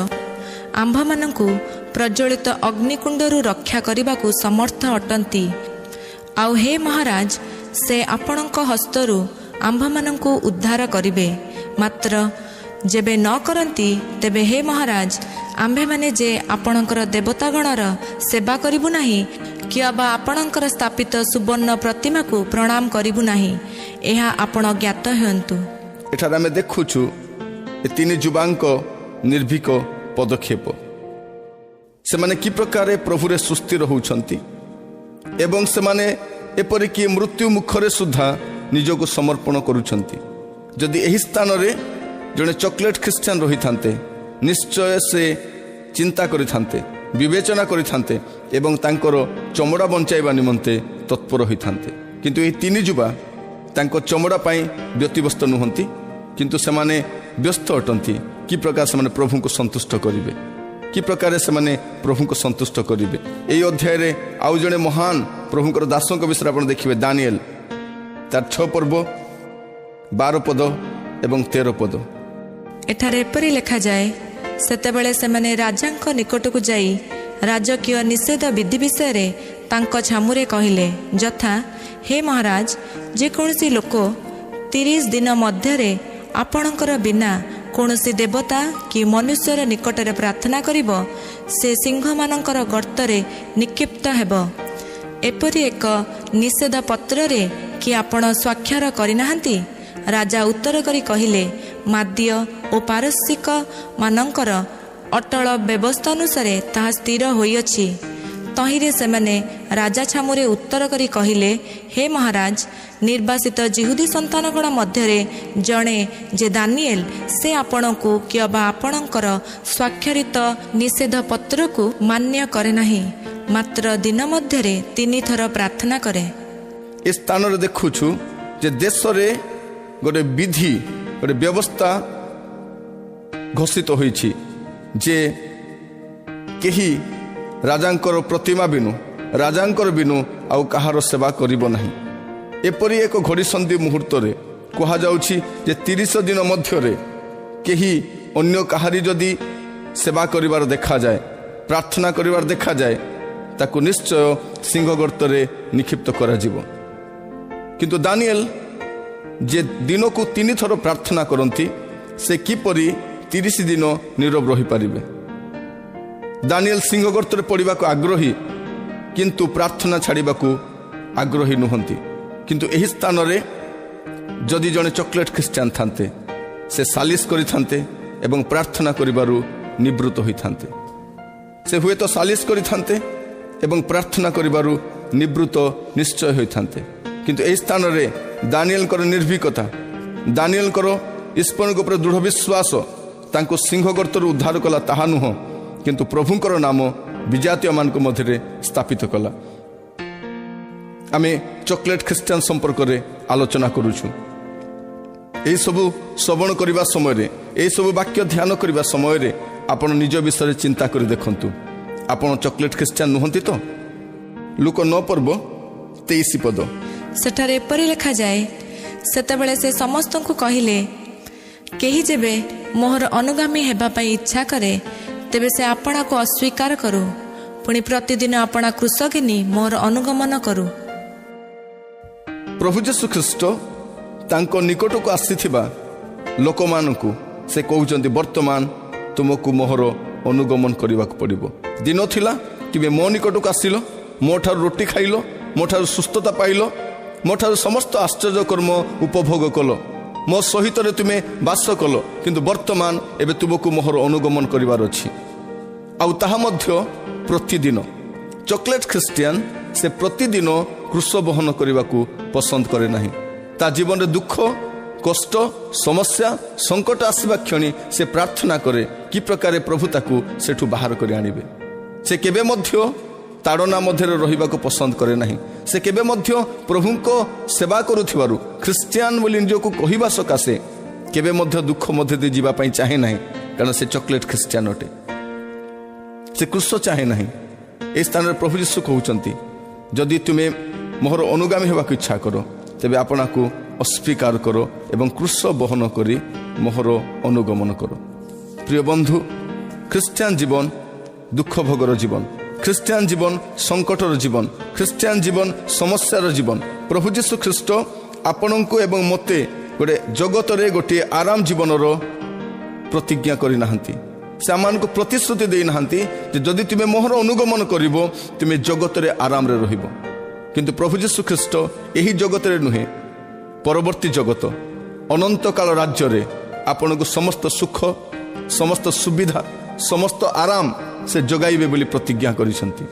ଆମ୍ଭମାନଙ୍କୁ ପ୍ରଜ୍ୱଳିତ ଅଗ୍ନିକୁଣ୍ଡରୁ ରକ୍ଷା କରିବାକୁ ସମର୍ଥ ଅଟନ୍ତି। ଆଉ ହେ ମହାରାଜ, ସେ ଆପଣଙ୍କ ହସ୍ତରୁ ଆମ୍ଭମାନଙ୍କୁ ଉଦ୍ଧାର କରିବେ। ମାତ୍ର ଯେବେ ନ କରନ୍ତି, ତେବେ ହେ ମହାରାଜ, ଆମ୍ଭେମାନେ ଯେ ଆପଣଙ୍କର ଦେବତାଗଣର ସେବା କରିବୁ ନାହିଁ, କି ଅବା ଆପଣଙ୍କର ସ୍ଥାପିତ ସୁବର୍ଣ୍ଣ ପ୍ରତିମାକୁ ପ୍ରଣାମ କରିବୁ ନାହିଁ, ଏହା ଆପଣ ଜ୍ଞାତ ହୁଅନ୍ତୁ। ଏଠାରେ ଆମେ ଦେଖୁଛୁ ଏ 3 ଯୁବାଙ୍କ ନିର୍ଭୀକ ପଦକ୍ଷେପ। ସେମାନେ କି ପ୍ରକାରେ ପ୍ରଭୁରେ ସୁସ୍ଥିର ହେଉଛନ୍ତି ଏବଂ ସେମାନେ ଏପରିକି ମୃତ୍ୟୁ ମୁଖରେ ସୁଦ୍ଧା ନିଜକୁ ସମର୍ପଣ କରୁଛନ୍ତି। ଯଦି ଏହି ସ୍ଥାନରେ ଜଣେ ଚକୋଲେଟ୍ ଖ୍ରୀଷ୍ଟିଆନ ରହିଥାନ୍ତେ, ନିଶ୍ଚୟ ସେ ଚିନ୍ତା କରିଥାନ୍ତେ, ବିବେଚନା କରିଥାନ୍ତେ ଏବଂ ତାଙ୍କର ଚମଡ଼ା ବଞ୍ଚାଇବା ନିମନ୍ତେ ତତ୍ପର ହୋଇଥାନ୍ତେ। କିନ୍ତୁ ଏହି 3 ଯୁବା ତାଙ୍କ ଚମଡ଼ା ପାଇଁ ବ୍ୟତିବ୍ୟସ୍ତ ନୁହନ୍ତି, କିନ୍ତୁ ସେମାନେ ବ୍ୟସ୍ତ ଅଟନ୍ତି କି ପ୍ରକାର ସେମାନେ ପ୍ରଭୁଙ୍କୁ ସନ୍ତୁଷ୍ଟ କରିବେ, କି ପ୍ରକାରେ ସେମାନେ ପ୍ରଭୁଙ୍କୁ ସନ୍ତୁଷ୍ଟ କରିବେ। ଏହି ଅଧ୍ୟାୟରେ ଆଉ ଜଣେ ମହାନ ପ୍ରଭୁଙ୍କର ଦାସଙ୍କ ବିଷୟରେ ଆପଣ ଦେଖିବେ, ଦାନିଏଲ, ତାର 6 ପର୍ବ 12 ପଦ ଏବଂ 13 ପଦ। ଏଠାରେ ଏପରି ଲେଖାଯାଏ, ସେତେବେଳେ ସେମାନେ ରାଜାଙ୍କ ନିକଟକୁ ଯାଇ ରାଜକୀୟ ନିଷେଧ ବିଧି ବିଷୟରେ ତାଙ୍କ ଛାମୁରେ କହିଲେ, ଯଥା, ହେ ମହାରାଜ, ଯେକୌଣସି ଲୋକ 30 ଦିନ ମଧ୍ୟରେ ଆପଣଙ୍କର ବିନା କୌଣସି ଦେବତା କି ମନୁଷ୍ୟର ନିକଟରେ ପ୍ରାର୍ଥନା କରିବ, ସେ ସିଂହମାନଙ୍କର ଗର୍ତ୍ତରେ ନିକ୍ଷିପ୍ତ ହେବ। ଏପରି ଏକ ନିଷେଧ ପତ୍ରରେ କି ଆପଣ ସ୍ୱାକ୍ଷର କରିନାହାନ୍ତି? ରାଜା ଉତ୍ତର କରି କହିଲେ, ମାଦ୍ୟ ଓ ପାରସିକ ମାନଙ୍କର ଅଟଳ ବ୍ୟବସ୍ଥା ଅନୁସାରେ ତାହା ସ୍ଥିର ହୋଇଅଛି। ତହିଁରେ ସେମାନେ ରାଜା ଛାମୁରେ ଉତ୍ତର କରି କହିଲେ, ହେ ମହାରାଜ, ନିର୍ବାସିତ ଜିହୁଦୀ ସନ୍ତାନଗଣ ମଧ୍ୟରେ ଜଣେ ଯେ ଦାନିଏଲ, ସେ ଆପଣଙ୍କୁ କି ଅବା ଆପଣଙ୍କର ସ୍ୱାକ୍ଷରିତ ନିଷେଧ ପତ୍ରକୁ ମାନ୍ୟ କରେ ନାହିଁ, ମାତ୍ର ଦିନ ମଧ୍ୟରେ 3 ଥର ପ୍ରାର୍ଥନା କରେ। ଏ ସ୍ଥାନରେ ଦେଖୁଛୁ ଯେ ଦେଶରେ ଗୋଟେ ବିଧି, ଗୋଟେ ବ୍ୟବସ୍ଥା ଘୋଷିତ ହୋଇଛି ଯେ କେହି ରାଜାଙ୍କର ପ୍ରତିମା ବିନୁ, ରାଜାଙ୍କର ବିନୁ ଆଉ କାହାର ସେବା କରିବ ନାହିଁ। ଏପରି ଏକ ଘଡ଼ିସନ୍ଧି ମୁହୂର୍ତ୍ତରେ କୁହାଯାଉଛି ଯେ 30 ଦିନ ମଧ୍ୟରେ କେହି ଅନ୍ୟ କାହାରି ଯଦି ସେବା କରିବାର ଦେଖାଯାଏ, ପ୍ରାର୍ଥନା କରିବାର ଦେଖାଯାଏ, ତାକୁ ନିଶ୍ଚୟ ସିଂହ ଗର୍ତ୍ତରେ ନିକ୍ଷିପ୍ତ କରାଯିବ। କିନ୍ତୁ ଦାନିଏଲ ଯେ ଦିନକୁ 3 ଥର ପ୍ରାର୍ଥନା କରନ୍ତି, ସେ କିପରି 30 ଦିନ ନୀରବ ରହିପାରିବେ? ଦାନିଏଲ ସିଂହ ଗର୍ତ୍ତରେ ପଡ଼ିବାକୁ ଆଗ୍ରହୀ, କିନ୍ତୁ ପ୍ରାର୍ଥନା ଛାଡ଼ିବାକୁ ଆଗ୍ରହୀ ନୁହନ୍ତି। କିନ୍ତୁ ଏହି ସ୍ଥାନରେ ଯଦି ଜଣେ ଚକୋଲେଟ୍ ଖ୍ରୀଷ୍ଟିଆନ ଥାନ୍ତେ, ସେ ସାଲିସ କରିଥାନ୍ତେ ଏବଂ ପ୍ରାର୍ଥନା କରିବାରୁ ନିବୃତ୍ତ ହୋଇଥାନ୍ତେ। ସେ ହୁଏତ ସାଲିସ କରିଥାନ୍ତେ ଏବଂ ପ୍ରାର୍ଥନା କରିବାରୁ ନିବୃତ୍ତ ନିଶ୍ଚୟ ହୋଇଥାନ୍ତେ। କିନ୍ତୁ ଏହି ସ୍ଥାନରେ ଦାନିଏଲଙ୍କର ନିର୍ଭୀକତା, ଦାନିଏଲଙ୍କର ଈଶ୍ୱରଙ୍କ ଉପରେ ଦୃଢ଼ ବିଶ୍ୱାସ ତାଙ୍କୁ ସିଂହ ଗର୍ତ୍ତରୁ ଉଦ୍ଧାର କଲା ତାହା ନୁହଁ, କିନ୍ତୁ ପ୍ରଭୁଙ୍କର ନାମ ବିଜାତୀୟମାନଙ୍କ ମଧ୍ୟରେ ସ୍ଥାପିତ କଲା। ଆମେ ଚକୋଲେଟ୍ ଖ୍ରୀଷ୍ଟିଆନ ସମ୍ପର୍କରେ ଆଲୋଚନା କରୁଛୁ। ଏହିସବୁ ଶ୍ରବଣ କରିବା ସମୟରେ, ଏହିସବୁ ବାକ୍ୟ ଧ୍ୟାନ କରିବା ସମୟରେ ଆପଣ ନିଜ ବିଷୟରେ ଚିନ୍ତା କରି ଦେଖନ୍ତୁ, ଆପଣ ଚକୋଲେଟ୍ ଖ୍ରୀଷ୍ଟିଆନ ନୁହନ୍ତି ତ? ଲୁକ 9 ପର୍ବ 23 ପଦ। ସେଠାରେ ଏପରି ଲେଖାଯାଏ, ସେତେବେଳେ ସେ ସମସ୍ତଙ୍କୁ କହିଲେ, କେହି ଯେବେ ମୋହର ଅନୁଗାମୀ ହେବା ପାଇଁ ଇଚ୍ଛା କରେ, ତେବେ ସେ ଆପଣାକୁ ଅସ୍ୱୀକାର କରୁ, ପୁଣି ପ୍ରତିଦିନ ଆପଣା କ୍ରୁଶ ଘେନି ମୋହର ଅନୁଗମନ କରୁ। ପ୍ରଭୁ ଯୀଶୁ ଖ୍ରୀଷ୍ଟ ତାଙ୍କ ନିକଟକୁ ଆସିଥିବା ଲୋକମାନଙ୍କୁ ସେ କହୁଛନ୍ତି, ବର୍ତ୍ତମାନ ତୁମକୁ ମୋହର ଅନୁଗମନ କରିବାକୁ ପଡ଼ିବ। ଦିନ ଥିଲା କେବେ ମୋ ନିକଟକୁ ଆସିଲ, ମୋ ଠାରୁ ରୋଟି ଖାଇଲ, ମୋ ଠାରୁ ସୁସ୍ଥତା ପାଇଲ, ମୋ ଠାରୁ ସମସ୍ତ ଆଶ୍ଚର୍ଯ୍ୟ କର୍ମ ଉପଭୋଗ କଲ, ମୋ ସହିତରେ ତୁମେ ବାସ କଲ, କିନ୍ତୁ ବର୍ତ୍ତମାନ ଏବେ ତୁମକୁ ମୋହର ଅନୁଗମନ କରିବାର ଅଛି, ଆଉ ତାହା ମଧ୍ୟ ପ୍ରତିଦିନ। ଚକୋଲେଟ୍ ଖ୍ରୀଷ୍ଟିଆନ ସେ ପ୍ରତିଦିନ କ୍ରୁଶ ବହନ କରିବାକୁ ପସନ୍ଦ କରେ ନାହିଁ। ତା ଜୀବନରେ ଦୁଃଖ, କଷ୍ଟ, ସମସ୍ୟା, ସଙ୍କଟ ଆସିବା କ୍ଷଣି ସେ ପ୍ରାର୍ଥନା କରେ କି ପ୍ରକାରେ ପ୍ରଭୁ ତାକୁ ସେଠୁ ବାହାର କରି ଆଣିବେ। ସେ କେବେ ମଧ୍ୟ ତାଡ଼ନା ମଧ୍ୟରେ ରହିବାକୁ ପସନ୍ଦ କରେ ନାହିଁ। ସେ କେବେ ମଧ୍ୟ ପ୍ରଭୁଙ୍କ ସେବା କରୁଥିବାରୁ ଖ୍ରୀଷ୍ଟିଆନ ବୋଲି ନିଜକୁ କହିବା ସକାଶେ କେବେ ମଧ୍ୟ ଦୁଃଖ ମଧ୍ୟ ଦେଇ ଯିବା ପାଇଁ ଚାହେଁ ନାହିଁ, କାରଣ ସେ ଚକୋଲେଟ୍ ଖ୍ରୀଷ୍ଟିଆନ ଅଟେ। ସେ କ୍ରୁଶ ଚାହେଁ ନାହିଁ। ଏହି ସ୍ଥାନରେ ପ୍ରଭୁ ଯୀଶୁ କହୁଛନ୍ତି, ଯଦି ତୁମେ ମୋର ଅନୁଗାମୀ ହେବାକୁ ଇଚ୍ଛା କର, ତେବେ ଆପଣାକୁ ଅସ୍ୱୀକାର କର ଏବଂ କ୍ରୁଶ ବହନ କରି ମୋର ଅନୁଗମନ କର। ପ୍ରିୟ ବନ୍ଧୁ, ଖ୍ରୀଷ୍ଟିଆନ ଜୀବନ ଦୁଃଖ ଭୋଗର ଜୀବନ, ଖ୍ରୀଷ୍ଟିଆନ ଜୀବନ ସଙ୍କଟର ଜୀବନ, ଖ୍ରୀଷ୍ଟିଆନ ଜୀବନ ସମସ୍ୟାର ଜୀବନ। ପ୍ରଭୁ ଯୀଶୁ ଖ୍ରୀଷ୍ଟ ଆପଣଙ୍କୁ ଏବଂ ମୋତେ ଜଗତରେ ଗୋଟିଏ ଆରାମ ଜୀବନର ପ୍ରତିଜ୍ଞା କରିନାହାନ୍ତି। ସେ ଆମମାନଙ୍କୁ ପ୍ରତିଶ୍ରୁତି ଦେଇନାହାନ୍ତି ଯେ ଯଦି ତୁମେ ମୋହର ଅନୁଗମନ କରିବ ତୁମେ ଜଗତରେ ଆରାମରେ ରହିବ। କିନ୍ତୁ ପ୍ରଭୁ ଯୀଶୁ ଖ୍ରୀଷ୍ଟ ଏହି ଜଗତରେ ନୁହେଁ, ପରବର୍ତ୍ତୀ ଜଗତ ଅନନ୍ତକାଳ ରାଜ୍ୟରେ ଆପଣଙ୍କୁ ସମସ୍ତ ସୁଖ, ସମସ୍ତ ସୁବିଧା, ସମସ୍ତ ଆରାମ ସେ ଯୋଗାଇବେ ବୋଲି ପ୍ରତିଜ୍ଞା କରିଛନ୍ତି।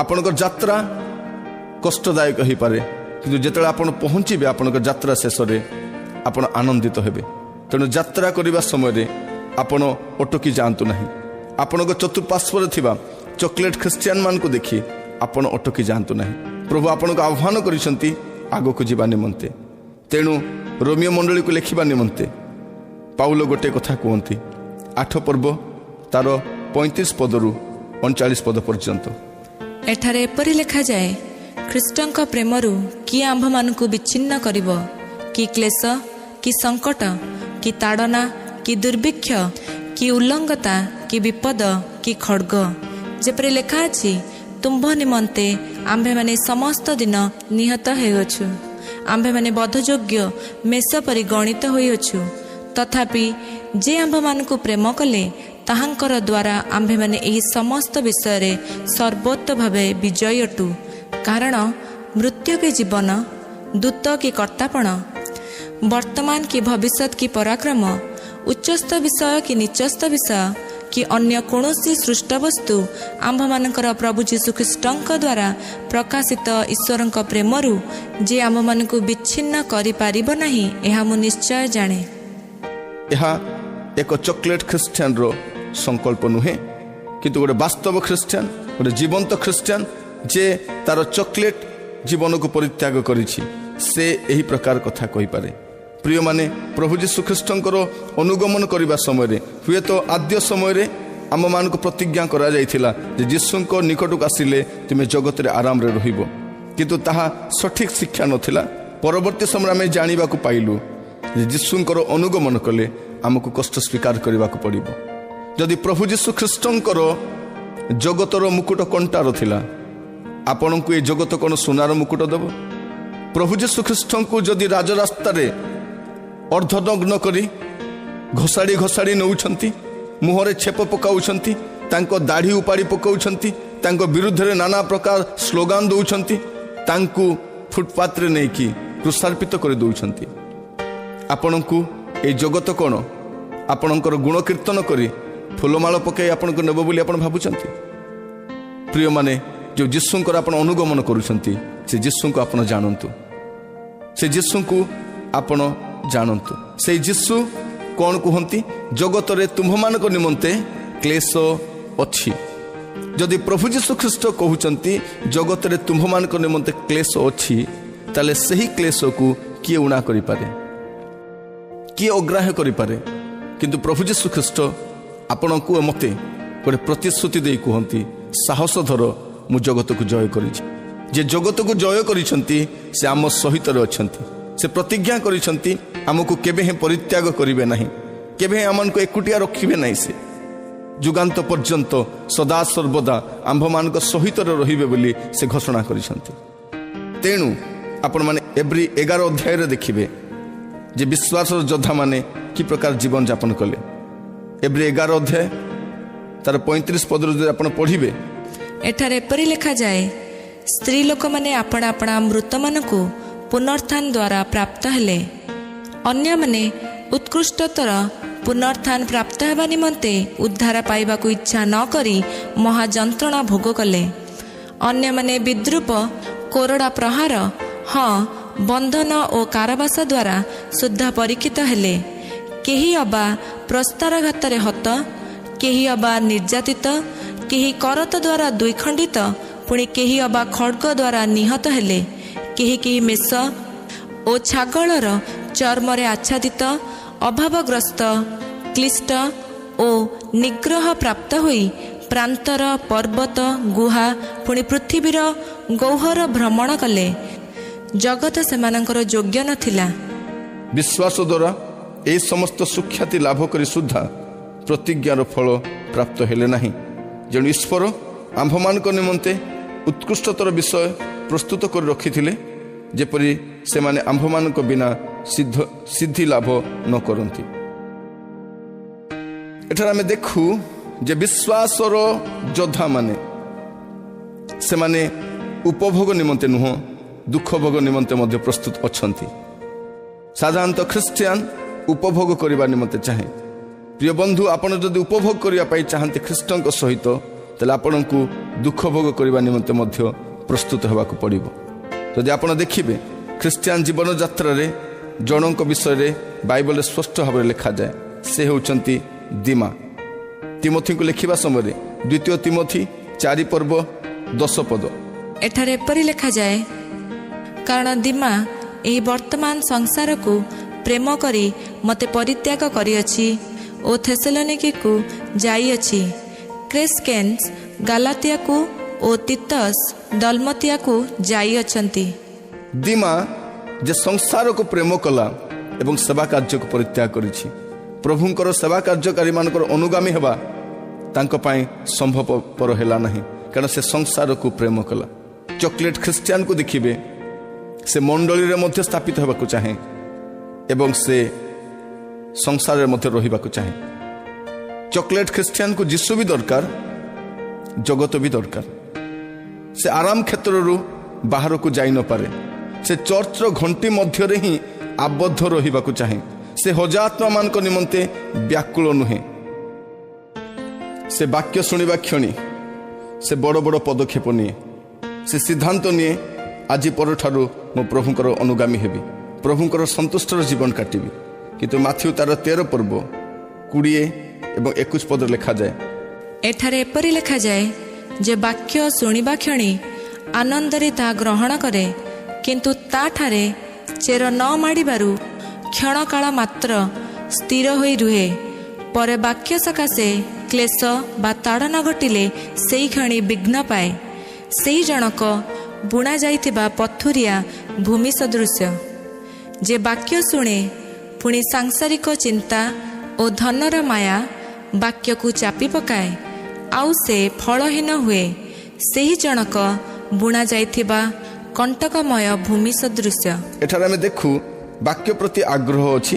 ଆପଣଙ୍କ ଯାତ୍ରା କଷ୍ଟଦାୟକ ହୋଇପାରେ, କିନ୍ତୁ ଯେତେବେଳେ ଆପଣ ପହଞ୍ଚିବେ ଆପଣଙ୍କ ଯାତ୍ରା ଶେଷରେ ଆପଣ ଆନନ୍ଦିତ ହେବେ। ତେଣୁ ଯାତ୍ରା କରିବା ସମୟରେ ଆପଣ ଅଟକି ଯାଆନ୍ତୁ ନାହିଁ। ଆପଣଙ୍କ ଚତୁଃପାର୍ଶ୍ୱରେ ଥିବା ଚକୋଲେଟ୍ ଖ୍ରୀଷ୍ଟିଆନମାନଙ୍କୁ ଦେଖି ଆପଣ ଅଟକି ଯାଆନ୍ତୁ ନାହିଁ। ପ୍ରଭୁ ଆପଣଙ୍କୁ ଆହ୍ୱାନ କରିଛନ୍ତି ଆଗକୁ ଯିବା ନିମନ୍ତେ। ତେଣୁ ରୋମିଓ ମଣ୍ଡଳୀକୁ ଲେଖିବା ନିମନ୍ତେ ପାଉଲ ଗୋଟିଏ କଥା କୁହନ୍ତି, 8 ପର୍ବ ତାର 35 ପଦରୁ 39 ପଦ ପର୍ଯ୍ୟନ୍ତ। ଏଠାରେ ଏପରି ଲେଖାଯାଏ, ଖ୍ରୀଷ୍ଟଙ୍କ ପ୍ରେମରୁ କିଏ ଆମ୍ଭମାନଙ୍କୁ ବିଚ୍ଛିନ୍ନ କରିବ? କି କ୍ଲେଶ, କି ସଙ୍କଟ, କି ତାଡ଼ନା, କି ଦୁର୍ଭିକ୍ଷ, କି ଉଲ୍ଲଙ୍ଗତା, କି ବିପଦ, କି ଖଡ଼୍ଗ? ଯେପରି ଲେଖା ଅଛି, ତୁମ୍ଭ ନିମନ୍ତେ ଆମ୍ଭେମାନେ ସମସ୍ତ ଦିନ ନିହତ ହେଉଅଛୁ, ଆମ୍ଭେମାନେ ବଧଯୋଗ୍ୟ ମେଷ ପରି ଗଣିତ ହୋଇଅଛୁ। ତଥାପି ଯେ ଆମ୍ଭମାନଙ୍କୁ ପ୍ରେମ କଲେ ତାହାଙ୍କର ଦ୍ୱାରା ଆମ୍ଭେମାନେ ଏହି ସମସ୍ତ ବିଷୟରେ ସର୍ବୋତ୍ତ ଭାବେ ବିଜୟୀ ଅଟୁ। କାରଣ ମୃତ୍ୟୁ କି ଜୀବନ, ଦୂତ କି କର୍ତ୍ତାପଣ, ବର୍ତ୍ତମାନ କି ଭବିଷ୍ୟତ କି ପରାକ୍ରମ, ଉଚ୍ଚସ୍ଥ ବିଷୟ କି ନିଚସ୍ଥ ବିଷୟ, କି ଅନ୍ୟ କୌଣସି ସୃଷ୍ଟବସ୍ତୁ ଆମ୍ଭମାନଙ୍କର ପ୍ରଭୁ ଯୀଶୁଖ୍ରୀଷ୍ଟଙ୍କ ଦ୍ୱାରା ପ୍ରକାଶିତ ଈଶ୍ୱରଙ୍କ ପ୍ରେମରୁ ଯେ ଆମ୍ଭମାନଙ୍କୁ ବିଚ୍ଛିନ୍ନ କରିପାରିବ ନାହିଁ, ଏହା ମୁଁ ନିଶ୍ଚୟ ଜାଣେ। ଏହା ଏକ ଚକୋଲେଟ୍ ଖ୍ରୀଷ୍ଟିଆନର ସଂକଳ୍ପ ନୁହେଁ, କିନ୍ତୁ ଗୋଟେ ବାସ୍ତବ ଖ୍ରୀଷ୍ଟିଆନ, ଗୋଟେ ଜୀବନ୍ତ ଖ୍ରୀଷ୍ଟିଆନ ଯେ ତାର ଚକୋଲେଟ୍ ଜୀବନକୁ ପରିତ୍ୟାଗ କରିଛି, ସେ ଏହି ପ୍ରକାର କଥା କହିପାରେ। ପ୍ରିୟମାନେ, ପ୍ରଭୁ ଯୀଶୁଖ୍ରୀଷ୍ଟଙ୍କର ଅନୁଗମନ କରିବା ସମୟରେ ହୁଏତ ଆଦ୍ୟ ସମୟରେ ଆମମାନଙ୍କୁ ପ୍ରତିଜ୍ଞା କରାଯାଇଥିଲା ଯେ ଯୀଶୁଙ୍କ ନିକଟକୁ ଆସିଲେ ତୁମେ ଜଗତରେ ଆରାମରେ ରହିବ, କିନ୍ତୁ ତାହା ସଠିକ୍ ଶିକ୍ଷା ନଥିଲା। ପରବର୍ତ୍ତୀ ସମୟରେ ଆମେ ଜାଣିବାକୁ ପାଇଲୁ ଯେ ଯୀଶୁଙ୍କର ଅନୁଗମନ କଲେ ଆମକୁ କଷ୍ଟ ସ୍ୱୀକାର କରିବାକୁ ପଡ଼ିବ। ଯଦି ପ୍ରଭୁ ଯୀଶୁଖ୍ରୀଷ୍ଟଙ୍କର ଜଗତର ମୁକୁଟ କଣ୍ଟାର ଥିଲା, ଆପଣଙ୍କୁ ଏ ଜଗତ କ'ଣ ସୁନାର ମୁକୁଟ ଦେବ? ପ୍ରଭୁ ଯୀଶୁଖ୍ରୀଷ୍ଟଙ୍କୁ ଯଦି ରାଜରାସ୍ତାରେ ଅର୍ଦ୍ଧନଗ୍ନ କରି ଘୋଷାଡ଼ି ଘୋଷାଡ଼ି ନେଉଛନ୍ତି, ମୁହଁରେ ଛେପ ପକାଉଛନ୍ତି, ତାଙ୍କ ଦାଢ଼ି ଉପାଡ଼ି ପକାଉଛନ୍ତି, ତାଙ୍କ ବିରୁଦ୍ଧରେ ନାନା ପ୍ରକାର ସ୍ଲୋଗାନ ଦେଉଛନ୍ତି, ତାଙ୍କୁ ଫୁଟପାଥରେ ନେଇକି କ୍ରୁଶାର୍ପିତ କରି ଦେଉଛନ୍ତି, ଆପଣଙ୍କୁ এই ଜଗତ କ'ଣ ଆପଣଙ୍କର ଗୁଣ କୀର୍ତ୍ତନ କରି ଫୁଲମାଳ ପକାଇ ଆପଣଙ୍କୁ ନେବ ବୋଲି ଆପଣ ଭାବୁଛନ୍ତି? ପ୍ରିୟମାନେ, ଯେଉଁ ଯୀଶୁଙ୍କର ଆପଣ ଅନୁଗମନ କରୁଛନ୍ତି, ସେ ଯୀଶୁଙ୍କୁ ଆପଣ ଜାଣନ୍ତୁ। ସେ ଯୀଶୁଙ୍କୁ ଆପଣ ଜାଣନ୍ତୁ। ସେଇ ଯୀଶୁ କ'ଣ କୁହନ୍ତି? ଜଗତରେ ତୁମ୍ଭମାନଙ୍କ ନିମନ୍ତେ କ୍ଲେଶ ଅଛି। ଯଦି ପ୍ରଭୁ ଯୀଶୁଖ୍ରୀଷ୍ଟ କହୁଛନ୍ତି ଜଗତରେ ତୁମ୍ଭମାନଙ୍କ ନିମନ୍ତେ କ୍ଲେଶ ଅଛି, ତାହେଲେ ସେହି କ୍ଲେଶକୁ କିଏ ଉଣା କରିପାରେ? କିଏ ଅଗ୍ରାହ୍ୟ କରିପାରେ? କିନ୍ତୁ ପ୍ରଭୁ ଯୀଶୁଖ୍ରୀଷ୍ଟ ଆପଣଙ୍କୁ ମୋତେ ଗୋଟେ ପ୍ରତିଶ୍ରୁତି ଦେଇ କୁହନ୍ତି, ସାହସ ଧର, ମୁଁ ଜଗତକୁ ଜୟ କରିଛି। ଯେ ଜଗତକୁ ଜୟ କରିଛନ୍ତି ସେ ଆମ ସହିତରେ ଅଛନ୍ତି। ସେ ପ୍ରତିଜ୍ଞା କରିଛନ୍ତି ଆମକୁ କେବେ ହିଁ ପରିତ୍ୟାଗ କରିବେ ନାହିଁ, କେବେ ହିଁ ଆମମାନଙ୍କୁ ଏକୁଟିଆ ରଖିବେ ନାହିଁ। ସେ ଯୁଗାନ୍ତ ପର୍ଯ୍ୟନ୍ତ ସଦାସର୍ବଦା ଆମ୍ଭମାନଙ୍କ ସହିତରେ ରହିବେ ବୋଲି ସେ ଘୋଷଣା କରିଛନ୍ତି। ତେଣୁ ଆପଣମାନେ ଏବ୍ରି 11 ଅଧ୍ୟାୟରେ ଦେଖିବେ ଯେ ବିଶ୍ୱାସର ଯୋଦ୍ଧାମାନେ କି ପ୍ରକାର ଜୀବନ ଯାପନ କଲେ। ଏବ୍ରି 11 ଅଧ୍ୟାୟ ତାର 35 ପଦରୁ ଯଦି ଆପଣ ପଢ଼ିବେ, ଏଠାରେ ଏପରି ଲେଖାଯାଏ, ସ୍ତ୍ରୀ ଲୋକମାନେ ଆପଣା ଆପଣା ମୃତମାନଙ୍କୁ ପୁନରୁତ୍ଥାନ ଦ୍ୱାରା ପ୍ରାପ୍ତ ହେଲେ, ଅନ୍ୟମାନେ ଉତ୍କୃଷ୍ଟତର ପୁନରୁତ୍ଥାନ ପ୍ରାପ୍ତ ହେବା ନିମନ୍ତେ ଉଦ୍ଧାର ପାଇବାକୁ ଇଚ୍ଛା ନ କରି ମହାଯନ୍ତ୍ରଣା ଭୋଗ କଲେ। ଅନ୍ୟମାନେ ବିଦ୍ରୂପ, କୋରଡ଼ା ପ୍ରହାର, ହଁ ବନ୍ଧନ ଓ କାରାବାସ ଦ୍ୱାରା ସୁଦ୍ଧା ପରୀକ୍ଷିତ ହେଲେ। କେହି ଅବା ପ୍ରସ୍ତାରଘାତରେ ହତ, କେହି ଅବା ନିର୍ଯାତିତ, କେହି କରତ ଦ୍ୱାରା ଦ୍ୱିଖଣ୍ଡିତ, ପୁଣି କେହି ଅବା ଖଡ଼୍ଗ ଦ୍ୱାରା ନିହତ ହେଲେ। କେହି କେହି ମେଷ ଓ ଛାଗଳର ଚର୍ମରେ ଆଚ୍ଛାଦିତ, ଅଭାବଗ୍ରସ୍ତ, କ୍ଳିଷ୍ଟ ଓ ନିଗ୍ରହ ପ୍ରାପ୍ତ ହୋଇ ପ୍ରାନ୍ତର, ପର୍ବତ, ଗୁହା, ପୁଣି ପୃଥିବୀର ଗହ୍ୱର ଭ୍ରମଣ କଲେ। ଜଗତ ସେମାନଙ୍କର ଯୋଗ୍ୟ ନଥିଲା। ବିଶ୍ୱାସ ଦ୍ୱାରା ଏହି ସମସ୍ତ ସୁଖ୍ୟାତି ଲାଭ କରି ସୁଦ୍ଧା ପ୍ରତିଜ୍ଞାର ଫଳ ପ୍ରାପ୍ତ ହେଲେ ନାହିଁ। ଯେଣୁ ଈଶ୍ୱର ଆମ୍ଭମାନଙ୍କ ନିମନ୍ତେ ଉତ୍କୃଷ୍ଟତର ବିଷୟ ପ୍ରସ୍ତୁତ କରି ରଖିଥିଲେ, ଯେପରି ସେମାନେ ଆମ୍ଭମାନଙ୍କ ବିନା ସିଦ୍ଧି ଲାଭ ନ କରନ୍ତି। ଏଠାରେ ଆମେ ଦେଖୁ ଯେ ବିଶ୍ୱାସର ଯୋଦ୍ଧାମାନେ ସେମାନେ ଉପଭୋଗ ନିମନ୍ତେ ନୁହଁ, ଦୁଃଖ ଭୋଗ ନିମନ୍ତେ ମଧ୍ୟ ପ୍ରସ୍ତୁତ ଅଛନ୍ତି। ସାଧାରଣତଃ ଖ୍ରୀଷ୍ଟିଆନ ଉପଭୋଗ କରିବା ନିମନ୍ତେ ଚାହେଁ। ପ୍ରିୟ ବନ୍ଧୁ, ଆପଣ ଯଦି ଉପଭୋଗ କରିବା ପାଇଁ ଚାହାନ୍ତି ଖ୍ରୀଷ୍ଟଙ୍କ ସହିତ, ତାହେଲେ ଆପଣଙ୍କୁ ଦୁଃଖ ଭୋଗ କରିବା ନିମନ୍ତେ ମଧ୍ୟ ପ୍ରସ୍ତୁତ ହେବାକୁ ପଡ଼ିବ। ଯଦି ଆପଣ ଦେଖିବେ ଖ୍ରୀଷ୍ଟିଆନ ଜୀବନଯାତ୍ରାରେ ଜଣଙ୍କ ବିଷୟରେ ବାଇବଲରେ ସ୍ପଷ୍ଟ ଭାବରେ ଲେଖାଯାଏ। ସେ ହେଉଛନ୍ତି ଦିମା। ତିମୋଥୀଙ୍କୁ ଲେଖିବା ସମୟରେ 2 ତିମୋଥୀ 4 ପର୍ବ 10 ପଦ ଏଠାରେ ଏପରି ଲେଖାଯାଏ, କାରଣ ଦିମା ଏହି ବର୍ତ୍ତମାନ ସଂସାରକୁ ପ୍ରେମ କରି ମୋତେ ପରିତ୍ୟାଗ କରିଅଛି ଓ ଥେସଲୋନିକେକୁ ଯାଇଅଛି। କ୍ରେସ୍କେନ୍ସ ଗାଲାତିଆକୁ ଓ ତିତସ୍ ଦଲମତିଆକୁ ଯାଇଅଛନ୍ତି। ଦିମା ଯେ ସଂସାରକୁ ପ୍ରେମ କଲା ଏବଂ ସେବା କାର୍ଯ୍ୟକୁ ପରିତ୍ୟାଗ କରିଛି। ପ୍ରଭୁଙ୍କର ସେବା କାର୍ଯ୍ୟକାରୀମାନଙ୍କର ଅନୁଗାମୀ ହେବା ତାଙ୍କ ପାଇଁ ସମ୍ଭବପର ହେଲା ନାହିଁ, କାରଣ ସେ ସଂସାରକୁ ପ୍ରେମ କଲା। ଚକୋଲେଟ୍ ଖ୍ରୀଷ୍ଟିଆନକୁ ଦେଖିବେ, ସେ ମଣ୍ଡଳୀରେ ମଧ୍ୟ ସ୍ଥାପିତ ହେବାକୁ ଚାହେଁ ଏବଂ ସେ ସଂସାରରେ ମଧ୍ୟ ରହିବାକୁ ଚାହେଁ। ଚକୋଲେଟ୍ ଖ୍ରୀଷ୍ଟିଆନକୁ ଯୀଶୁ ବି ଦରକାର, ଜଗତ ବି ଦରକାର। ସେ ଆରାମ କ୍ଷେତ୍ରରୁ ବାହାରକୁ ଯାଇ ନପାରେ। ସେ ଚର୍ଚ୍ଚର ଘଣ୍ଟି ମଧ୍ୟରେ ହିଁ ଆବଦ୍ଧ ରହିବାକୁ ଚାହେଁ। ସେ ହଜାତ୍ମାମାନଙ୍କ ନିମନ୍ତେ ବ୍ୟାକୁଳ ନୁହେଁ। ସେ ବାକ୍ୟ ଶୁଣିବା କ୍ଷଣି ସେ ବଡ଼ ବଡ଼ ପଦକ୍ଷେପ ନିଏ। ସେ ସିଦ୍ଧାନ୍ତ ନିଏ, ଆଜି ପରଠାରୁ ମୁଁ ପ୍ରଭୁଙ୍କର ଅନୁଗାମୀ ହେବି, ପ୍ରଭୁଙ୍କର ସନ୍ତୁଷ୍ଟର ଜୀବନ କାଟିବି। କିନ୍ତୁ ମାଥ୍ୟୁ ତାର 13 ପର୍ବ 20 ଏବଂ 21 ପଦରେ ଲେଖାଯାଏ, ଏଠାରେ ଏପରି ଲେଖାଯାଏ ଯେ ବାକ୍ୟ ଶୁଣିବା କ୍ଷଣି ଆନନ୍ଦରେ ତାହା ଗ୍ରହଣ କରେ, କିନ୍ତୁ ତାଠାରେ ଚେର ନ ମାଡ଼ିବାରୁ କ୍ଷଣକାଳ ମାତ୍ର ସ୍ଥିର ହୋଇ ରୁହେ। ପରେ ବାକ୍ୟ ସକାଶେ କ୍ଲେଶ ବା ତାଡ଼ନ ଘଟିଲେ ସେହି କ୍ଷଣି ବିଘ୍ନ ପାଏ। ସେହି ଜଣକ ବୁଣା ଯାଇଥିବା ପଥୁରିଆ ଭୂମି ସଦୃଶ, ଯେ ବାକ୍ୟ ଶୁଣେ, ପୁଣି ସାଂସାରିକ ଚିନ୍ତା ଓ ଧନର ମାୟା ବାକ୍ୟକୁ ଚାପି ପକାଏ, ଆଉ ସେ ଫଳହୀନ ହୁଏ। ସେହି ଜଣକ ବୁଣା ଯାଇଥିବା କଣ୍ଟକମୟ ଭୂମି ସଦୃଶ। ଏଠାରେ ଆମେ ଦେଖୁ ବାକ୍ୟ ପ୍ରତି ଆଗ୍ରହ ଅଛି,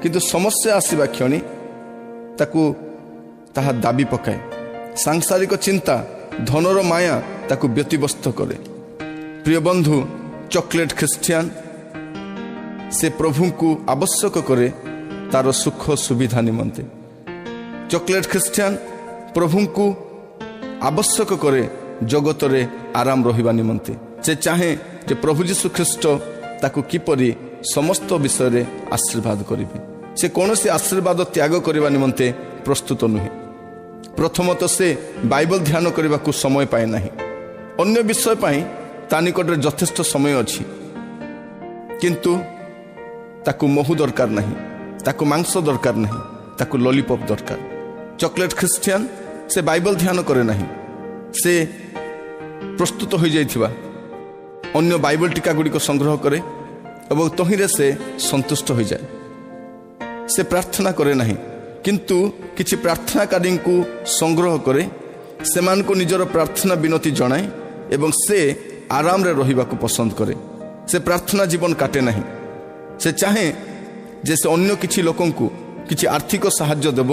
କିନ୍ତୁ ସମସ୍ୟା ଆସିବା କ୍ଷଣି ତାହା ଦାବି ପକାଏ। ସାଂସାରିକ ଚିନ୍ତା, ଧନର ମାୟା ତାକୁ ବ୍ୟତିବ୍ୟସ୍ତ କରେ। ପ୍ରିୟ ବନ୍ଧୁ, ଚକୋଲେଟ୍ ଖ୍ରୀଷ୍ଟିଆନ ସେ ପ୍ରଭୁଙ୍କୁ ଆବଶ୍ୟକ କରେ ତାର ସୁଖ ସୁବିଧା ନିମନ୍ତେ। ଚକୋଲେଟ୍ ଖ୍ରୀଷ୍ଟିଆନ ପ୍ରଭୁଙ୍କୁ ଆବଶ୍ୟକ କରେ ଜଗତରେ ଆରାମ ରହିବା ନିମନ୍ତେ। ସେ ଚାହେଁ ଯେ ପ୍ରଭୁ ଯୀଶୁ ଖ୍ରୀଷ୍ଟ ତାକୁ କିପରି ସମସ୍ତ ବିଷୟରେ ଆଶୀର୍ବାଦ କରିବେ। ସେ କୌଣସି ଆଶୀର୍ବାଦ ତ୍ୟାଗ କରିବା ନିମନ୍ତେ ପ୍ରସ୍ତୁତ ନୁହେଁ। ପ୍ରଥମତଃ ସେ ବାଇବଲ ଧ୍ୟାନ କରିବାକୁ ସମୟ ପାଏ ନାହିଁ। ଅନ୍ୟ ବିଷୟ ପାଇଁ ତା ନିକଟରେ ଯଥେଷ୍ଟ ସମୟ ଅଛି, କିନ୍ତୁ ତାକୁ ମହୁ ଦରକାର ନାହିଁ, ତାକୁ ମାଂସ ଦରକାର ନାହିଁ, ତାକୁ ଲଲିପପ୍ ଦରକାର। ଚକୋଲେଟ୍ ଖ୍ରୀଷ୍ଟିଆନ ସେ ବାଇବଲ ଧ୍ୟାନ କରେ ନାହିଁ। ସେ ପ୍ରସ୍ତୁତ ହୋଇଯାଇଥିବା ଅନ୍ୟ ବାଇବଲ ଟୀକା ଗୁଡ଼ିକ ସଂଗ୍ରହ କରେ ଏବଂ ତହିଁରେ ସେ ସନ୍ତୁଷ୍ଟ ହୋଇଯାଏ। ସେ ପ୍ରାର୍ଥନା କରେ ନାହିଁ, କିନ୍ତୁ କିଛି ପ୍ରାର୍ଥନାକାରୀଙ୍କୁ ସଂଗ୍ରହ କରେ, ସେମାନଙ୍କୁ ନିଜର ପ୍ରାର୍ଥନା ବିନତି ଜଣାଏ ଏବଂ ସେ ଆରାମରେ ରହିବାକୁ ପସନ୍ଦ କରେ। ସେ ପ୍ରାର୍ଥନା ଜୀବନ କାଟେ ନାହିଁ। ସେ ଚାହେଁ ଯେ ସେ ଅନ୍ୟ କିଛି ଲୋକଙ୍କୁ କିଛି ଆର୍ଥିକ ସାହାଯ୍ୟ ଦେବ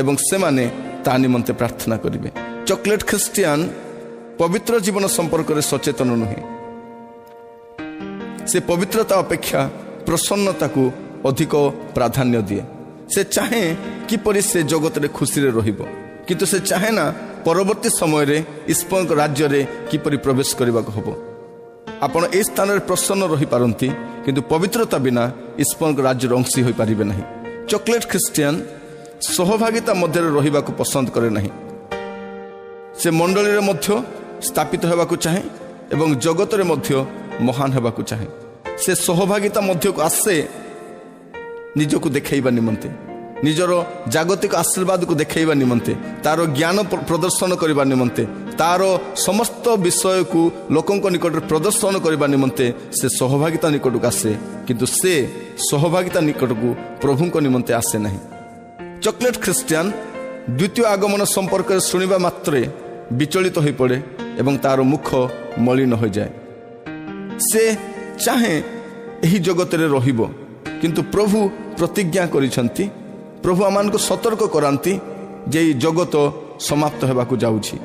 ଏବଂ ସେମାନେ ତା ନିମନ୍ତେ ପ୍ରାର୍ଥନା କରିବେ। ଚକୋଲେଟ୍ ଖ୍ରୀଷ୍ଟିଆନ ପବିତ୍ର ଜୀବନ ସମ୍ପର୍କରେ ସଚେତନ ନୁହେଁ। ସେ ପବିତ୍ରତା ଅପେକ୍ଷା ପ୍ରସନ୍ନତାକୁ ଅଧିକ ପ୍ରାଧାନ୍ୟ ଦିଏ। ସେ ଚାହେଁ କିପରି ସେ ଜଗତରେ ଖୁସିରେ ରହିବ, କିନ୍ତୁ ସେ ଚାହେଁ ନା ପରବର୍ତ୍ତୀ ସମୟରେ ଈଶ୍ୱରଙ୍କ ରାଜ୍ୟରେ କିପରି ପ୍ରବେଶ କରିବାକୁ ହେବ। ଆପଣ এই ସ୍ଥାନରେ ପ୍ରସନ୍ନ ରହିପାରନ୍ତି, କିନ୍ତୁ ପବିତ୍ରତା ବିନା ଈଶ୍ୱରଙ୍କ ରାଜ୍ୟର ଅଂଶୀ ହୋଇପାରିବେ ନାହିଁ। ଚକୋଲେଟ୍ ଖ୍ରୀଷ୍ଟିଆନ ସହଭାଗିତା ମଧ୍ୟରେ ରହିବାକୁ ପସନ୍ଦ କରେ ନାହିଁ। ସେ ମଣ୍ଡଳୀରେ ମଧ୍ୟ ସ୍ଥାପିତ ହେବାକୁ ଚାହେଁ ଏବଂ ଜଗତରେ ମଧ୍ୟ ମହାନ ହେବାକୁ ଚାହେଁ। ସେ ସହଭାଗିତା ମଧ୍ୟକୁ ଆସେ ନିଜକୁ ଦେଖାଇବା ନିମନ୍ତେ, ନିଜର ଜାଗତିକ ଆଶୀର୍ବାଦକୁ ଦେଖାଇବା ନିମନ୍ତେ, ତାର ଜ୍ଞାନ ପ୍ରଦର୍ଶନ କରିବା ନିମନ୍ତେ, ତାର ସମସ୍ତ ବିଷୟକୁ ଲୋକଙ୍କ ନିକଟରେ ପ୍ରଦର୍ଶନ କରିବା ନିମନ୍ତେ ସେ ସହଭାଗିତା ନିକଟକୁ ଆସେ, କିନ୍ତୁ ସେ ସହଭାଗିତା ନିକଟକୁ ପ୍ରଭୁଙ୍କ ନିମନ୍ତେ ଆସେ ନାହିଁ। ଚକୋଲେଟ୍ ଖ୍ରୀଷ୍ଟିଆନ ଦ୍ୱିତୀୟ ଆଗମନ ସମ୍ପର୍କରେ ଶୁଣିବା ମାତ୍ରେ ବିଚଳିତ ହୋଇପଡ଼େ ଏବଂ ତାର ମୁଖ ମଳିନ ହୋଇଯାଏ। ସେ ଚାହେଁ ଏହି ଜଗତରେ ରହିବ, କିନ୍ତୁ ପ୍ରଭୁ ପ୍ରତିଜ୍ଞା କରିଛନ୍ତି, ପ୍ରଭୁ ଆମମାନଙ୍କୁ ସତର୍କ କରାନ୍ତି ଯେ ଏହି ଜଗତ ସମାପ୍ତ ହେବାକୁ ଯାଉଛି।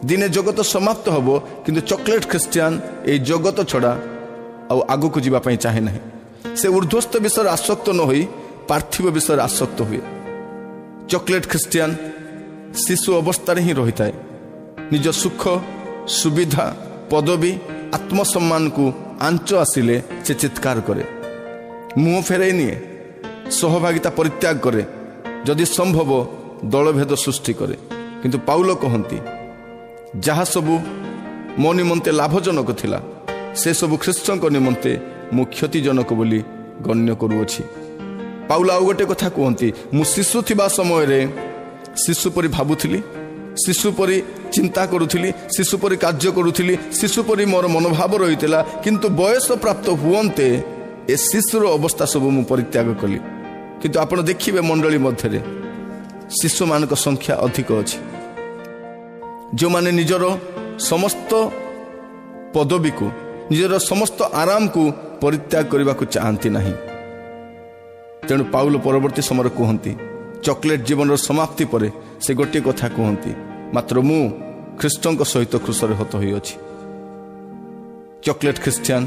ଦିନେ ଜଗତ ସମାପ୍ତ ହେବ, କିନ୍ତୁ ଚକୋଲେଟ୍ ଖ୍ରୀଷ୍ଟିଆନ ଏହି ଜଗତ ଛଡ଼ା ଆଉ ଆଗକୁ ଯିବା ପାଇଁ ଚାହେଁ ନାହିଁ। ସେ ଉର୍ଦ୍ଧ୍ୱସ୍ଥ ବିଷୟରେ ଆସକ୍ତ ନ ହୋଇ ପାର୍ଥିବ ବିଷୟରେ ଆସକ୍ତ ହୁଏ। ଚକୋଲେଟ୍ ଖ୍ରୀଷ୍ଟିଆନ ଶିଶୁ ଅବସ୍ଥାରେ ହିଁ ରହିଥାଏ। ନିଜ ସୁଖ, ସୁବିଧା, ପଦବୀ, ଆତ୍ମସମ୍ମାନକୁ ଆଞ୍ଚ ଆସିଲେ ସେ ଚିତ୍କାର କରେ, ମୁହଁ ଫେରାଇ ନିଏ, ସହଭାଗିତା ପରିତ୍ୟାଗ କରେ, ଯଦି ସମ୍ଭବ ଦଳଭେଦ ସୃଷ୍ଟି କରେ। କିନ୍ତୁ ପାଉଲ କହନ୍ତି, ଯାହା ସବୁ ମୋ ନିମନ୍ତେ ଲାଭଜନକ ଥିଲା, ସେସବୁ ଖ୍ରୀଷ୍ଟଙ୍କ ନିମନ୍ତେ ମୁଁ କ୍ଷତିଜନକ ବୋଲି ଗଣ୍ୟ କରୁଅଛି। ପାଉଲ ଆଉ ଗୋଟେ କଥା କୁହନ୍ତି, ମୁଁ ଶିଶୁ ଥିବା ସମୟରେ ଶିଶୁ ପରି ଭାବୁଥିଲି, ଶିଶୁ ପରି ଚିନ୍ତା କରୁଥିଲି, ଶିଶୁ ପରି କାର୍ଯ୍ୟ କରୁଥିଲି, ଶିଶୁ ପରି ମୋର ମନୋଭାବ ରହିଥିଲା, କିନ୍ତୁ ବୟସ ପ୍ରାପ୍ତ ହୁଅନ୍ତେ ଏ ଶିଶୁର ଅବସ୍ଥା ସବୁ ମୁଁ ପରିତ୍ୟାଗ କଲି। କିନ୍ତୁ ଆପଣ ଦେଖିବେ ମଣ୍ଡଳୀ ମଧ୍ୟରେ ଶିଶୁମାନଙ୍କ ସଂଖ୍ୟା ଅଧିକ ଅଛି, ଯେଉଁମାନେ ନିଜର ସମସ୍ତ ପଦବୀକୁ, ନିଜର ସମସ୍ତ ଆରାମକୁ ପରିତ୍ୟାଗ କରିବାକୁ ଚାହାନ୍ତି ନାହିଁ। ତେଣୁ ପାଉଲ ପରବର୍ତ୍ତୀ ସମୟରେ କୁହନ୍ତି, ଚକୋଲେଟ୍ ଜୀବନର ସମାପ୍ତି ପରେ ସେ ଗୋଟିଏ କଥା କୁହନ୍ତି, ମାତ୍ର ମୁଁ ଖ୍ରୀଷ୍ଟଙ୍କ ସହିତ କ୍ରୁଶରେ ହତ ହୋଇଅଛି। ଚକୋଲେଟ୍ ଖ୍ରୀଷ୍ଟିଆନ